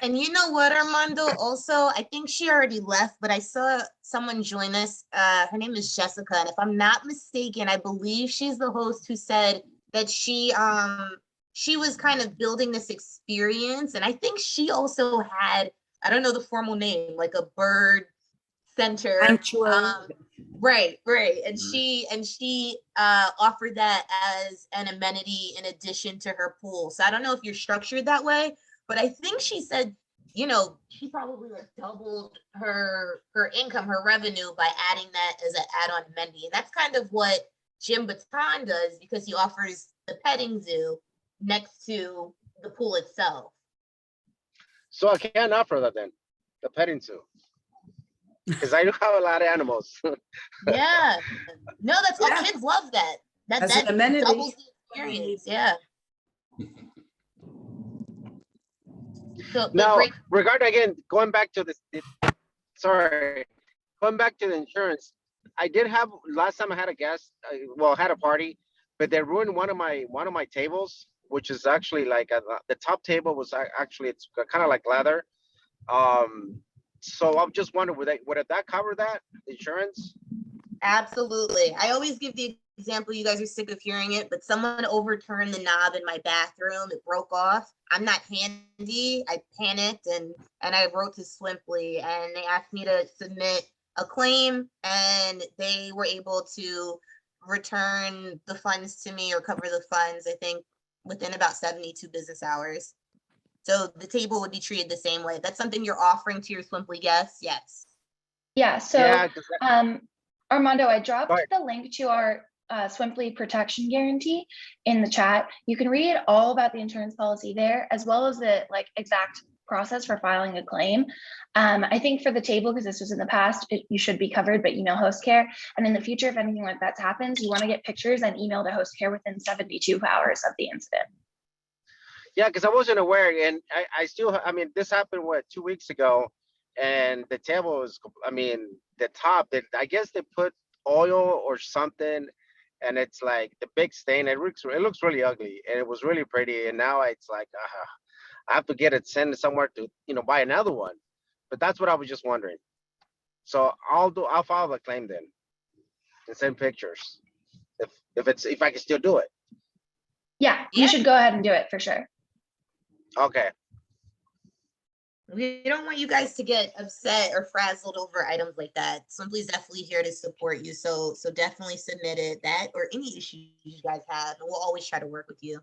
And you know what, Armando? Also, I think she already left, but I saw someone join us. Her name is Jessica, and if I'm not mistaken, I believe she's the host who said that she was kind of building this experience, and I think she also had, I don't know the formal name, like a bird center. Right. And she offered that as an amenity in addition to her pool. So I don't know if you're structured that way, but I think she said, she probably doubled her income, her revenue by adding that as an add-on amenity. And that's kind of what Jim Baton does because he offers the petting zoo next to the pool itself. So I can't offer that then, the petting zoo, because I do have a lot of animals. Yeah. No, that's all. Yeah. Kids love that. As an That amenity. doubles the experience. Yeah. So, but Now, great. regarding again, going back to this, sorry, going back to the insurance, I did have last time I had a guest, well, had a party, but they ruined one of my tables, which is actually like the top table was actually it's kind of like leather. So I'm just wondering, would that cover that insurance? Absolutely. I always give the example, you guys are sick of hearing it, but someone overturned the knob in my bathroom. It broke off. I'm not handy. I panicked and I wrote to Swimply and they asked me to submit a claim and they were able to return the funds to me or cover the funds, I think, within about 72 business hours. So the table would be treated the same way. If that's something you're offering to your Swimply guests, yes. Yeah, so Yeah, 'cause Armando, I dropped Go ahead. the link to our Swimply protection guarantee in the chat. You can read all about the insurance policy there, as well as the like exact process for filing a claim. I think for the table, because this was in the past, you should be covered, but email host care. And in the future, if anything like that happens, you want to get pictures and email to host care within 72 hours of the incident. Yeah, because I wasn't aware, and I still, I mean, this happened 2 weeks ago, and the table was, I mean, the top, I guess they put oil or something, and it's like the big stain. It looks really ugly, and it was really pretty, and now it's like I have to get it sent somewhere to buy another one. But that's what I was just wondering. So I'll file the claim then, and send pictures if I can still do it. Yeah, you should go ahead and do it for sure. Okay. We don't want you guys to get upset or frazzled over items like that. Swimply's definitely here to support you. So definitely submit it, that or any issues you guys have, and we'll always try to work with you.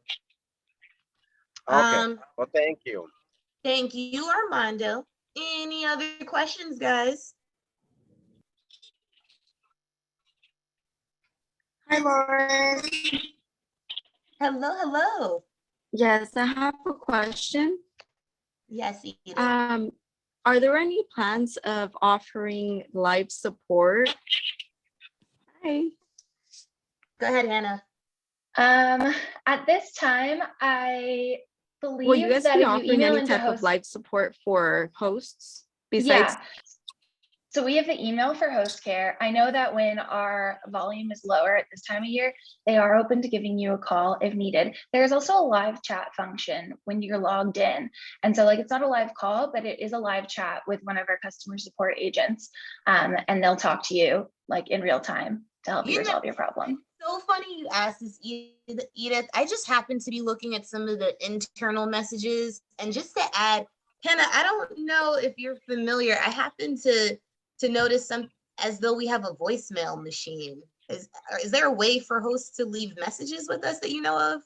Okay. Well, thank you. Thank you, Armando. Any other questions, guys? Hi, Lauren. Hello, hello. Yes, I have a question. Yes, Edith. Are there any plans of offering live support? Hi. Go ahead, Hannah. At this time, I believe Will you guys that be if you offering email any into type of host, live support for hosts besides? yeah. So we have the email for host care. I know that when our volume is lower at this time of year, they are open to giving you a call if needed. There's also a live chat function when you're logged in. And so like, it's not a live call, but it is a live chat with one of our customer support agents. And they'll talk to you like in real time to help you resolve your problem. So funny you asked this, Edith. I just happened to be looking at some of the internal messages, and just to add, Hannah, I don't know if you're familiar. I happened to notice some as though we have a voicemail machine. Is there a way for hosts to leave messages with us that you know of?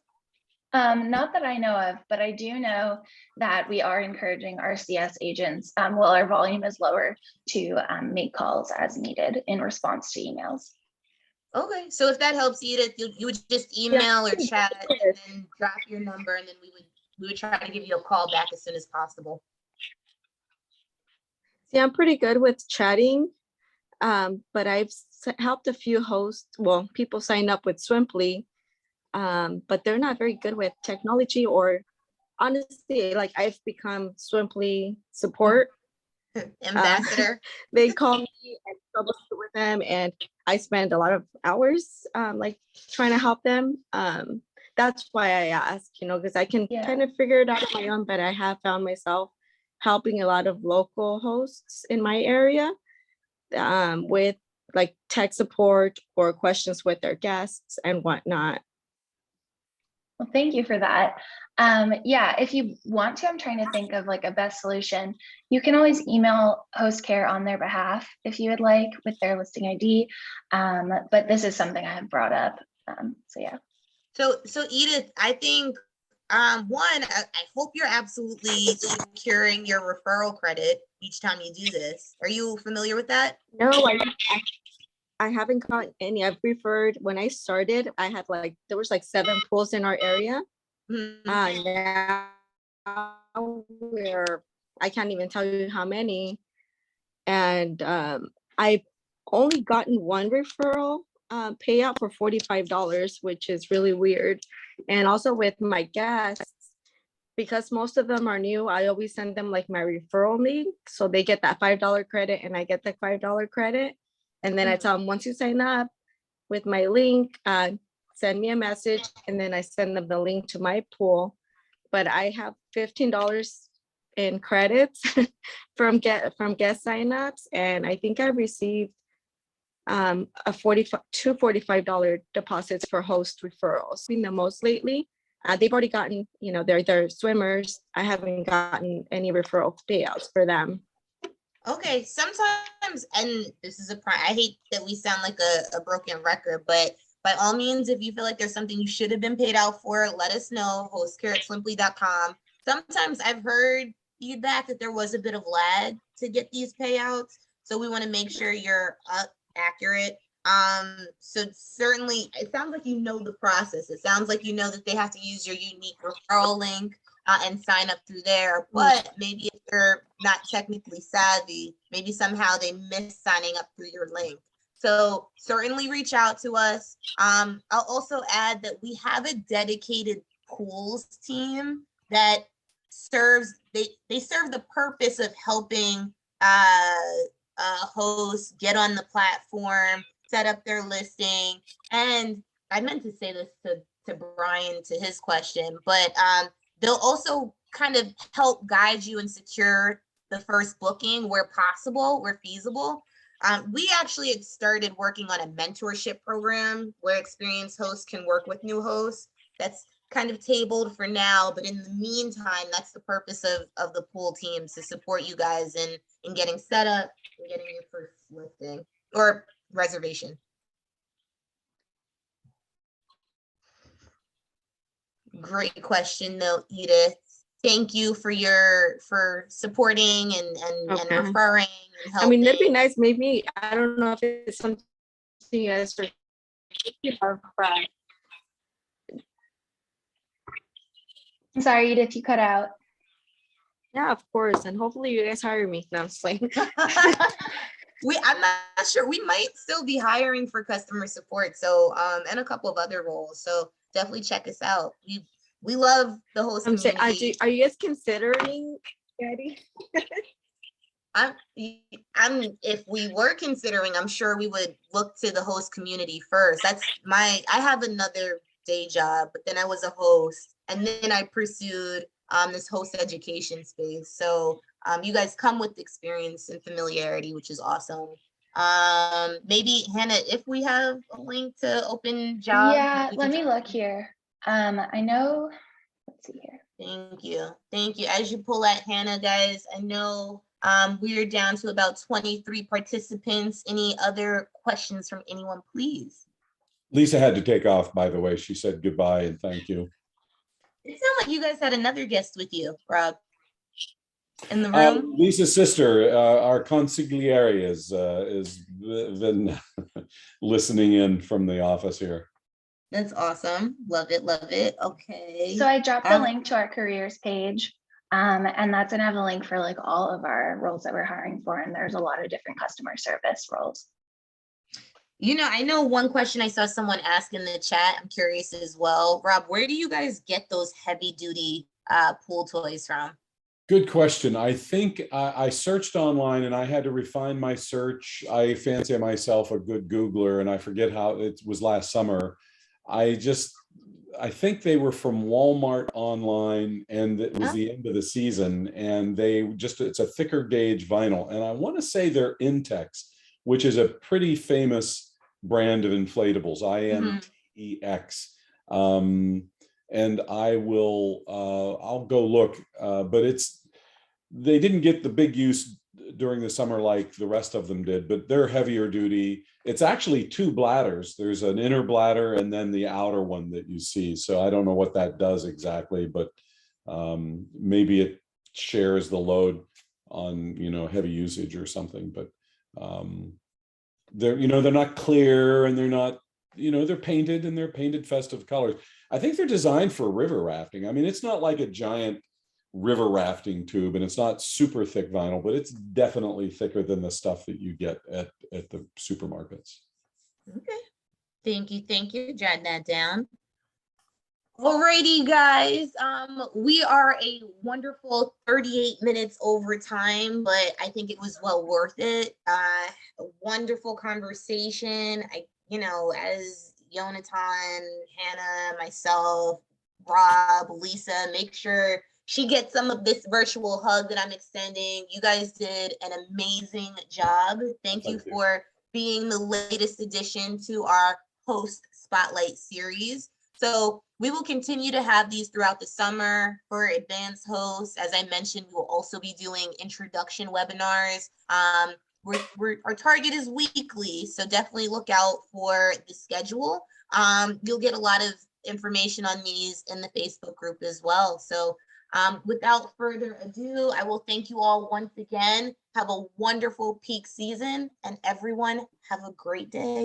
Not that I know of, but I do know that we are encouraging our CS agents, while our volume is lower, to make calls as needed in response to emails. Okay, so if that helps, Edith, you would just email or chat and then drop your number, and then we would try to give you a call back as soon as possible. See, I'm pretty good with chatting, but I've helped a few hosts, well, people sign up with Swimply, but they're not very good with technology, or honestly, like I've become Swimply support ambassador. They call me and troubleshoot with them, and I spend a lot of hours like trying to help them. That's why I ask, because I can kind of figure it out on my own, but I have found myself helping a lot of local hosts in my area with like tech support or questions with their guests and whatnot. Well, thank you for that. Yeah, if you want to, I'm trying to think of like a best solution. You can always email host care on their behalf if you would like with their listing ID. But this is something I have brought up. So yeah. So Edith, I think one, I hope you're absolutely securing your referral credit each time you do this. Are you familiar with that? No, I haven't gotten any. I've referred when I started, I had like, there was like 7 pools in our area. Now we're, I can't even tell you how many. And I've only gotten one referral payout for $45, which is really weird. And also with my guests, because most of them are new, I always send them like my referral link. So they get that $5 credit and I get the $5 credit. And then I tell them, once you sign up with my link, send me a message, and then I send them the link to my pool. But I have $15 in credits from guest signups, and I think I received two $45 deposits for host referrals. Been the most lately. They've already gotten, you know, they're swimmers. I haven't gotten any referral payouts for them. Okay, sometimes, and this is I hate that we sound like a broken record, but by all means, if you feel like there's something you should have been paid out for, let us know, hostcare@swimply.com. Sometimes I've heard feedback that there was a bit of lag to get these payouts. So we want to make sure you're accurate. So certainly, it sounds like you know the process. It sounds like you know that they have to use your unique referral link and sign up through there. But maybe if they're not technically savvy, maybe somehow they miss signing up through your link. So certainly reach out to us. I'll also add that we have a dedicated pools team that serves, they serve the purpose of helping hosts get on the platform, set up their listing. And I meant to say this to Brian, to his question, but they'll also kind of help guide you and secure the first booking where possible, where feasible. We actually had started working on a mentorship program where experienced hosts can work with new hosts. That's kind of tabled for now, but in the meantime, that's the purpose of the pool teams, to support you guys in getting set up and getting your first listing or reservation. Great question though, Edith. Thank you for supporting and referring and helping. I mean, that'd be nice. Maybe, I don't know if it's something you guys are. I'm sorry, Edith, you cut out. Yeah, of course. And hopefully you guys hire me. No, I'm just like. I'm not sure. We might still be hiring for customer support. So, and a couple of other roles. So definitely check us out. We love the host community. Are you guys considering Daddy? If we were considering, I'm sure we would look to the host community first. I have another day job, but then I was a host, and then I pursued this host education space. So you guys come with experience and familiarity, which is awesome. Maybe Hannah, if we have a link to open jobs. Yeah, let me look here. I know, let's see here. Thank you. Thank you. As you pull at Hannah, guys, I know we are down to about 23 participants. Any other questions from anyone, please? Lisa had to take off, by the way. She said goodbye and thank you. It sounds like you guys had another guest with you, Rob, in the room. Lisa's sister, our consigliere, is been listening in from the office here. That's awesome. Love it. Love it. Okay. So I dropped the link to our careers page, and that's gonna have a link for like all of our roles that we're hiring for. And there's a lot of different customer service roles. You know, I know one question I saw someone ask in the chat. I'm curious as well. Rob, where do you guys get those heavy duty pool toys from? Good question. I think I searched online and I had to refine my search. I fancy myself a good Googler and I forget how it was last summer. I think they were from Walmart online and it was the end of the season and it's a thicker gauge vinyl. And I want to say they're Intex, which is a pretty famous brand of inflatables, INTEX. And I'll go look, but they didn't get the big use during the summer like the rest of them did, but they're heavier duty. It's actually 2 bladders. There's an inner bladder and then the outer one that you see. So I don't know what that does exactly, but maybe it shares the load on, heavy usage or something, but they're, they're not clear, and they're not, they're painted, and they're painted festive colors. I think they're designed for river rafting. I mean, it's not like a giant river rafting tube, and it's not super thick vinyl, but it's definitely thicker than the stuff that you get at the supermarkets. Okay. Thank you. Jotting that down. Alrighty, guys. We are a wonderful 38 minutes over time, but I think it was well worth it. A wonderful conversation. As Yonatan, Hannah, myself, Rob, Lisa, make sure she gets some of this virtual hug that I'm extending. You guys did an amazing job. Thank you for being the latest addition to our host spotlight series. So we will continue to have these throughout the summer for advanced hosts. As I mentioned, we will also be doing introduction webinars. Our target is weekly, so definitely look out for the schedule. You'll get a lot of information on these in the Facebook group as well. So without further ado, I will thank you all once again. Have a wonderful peak season, and everyone have a great day.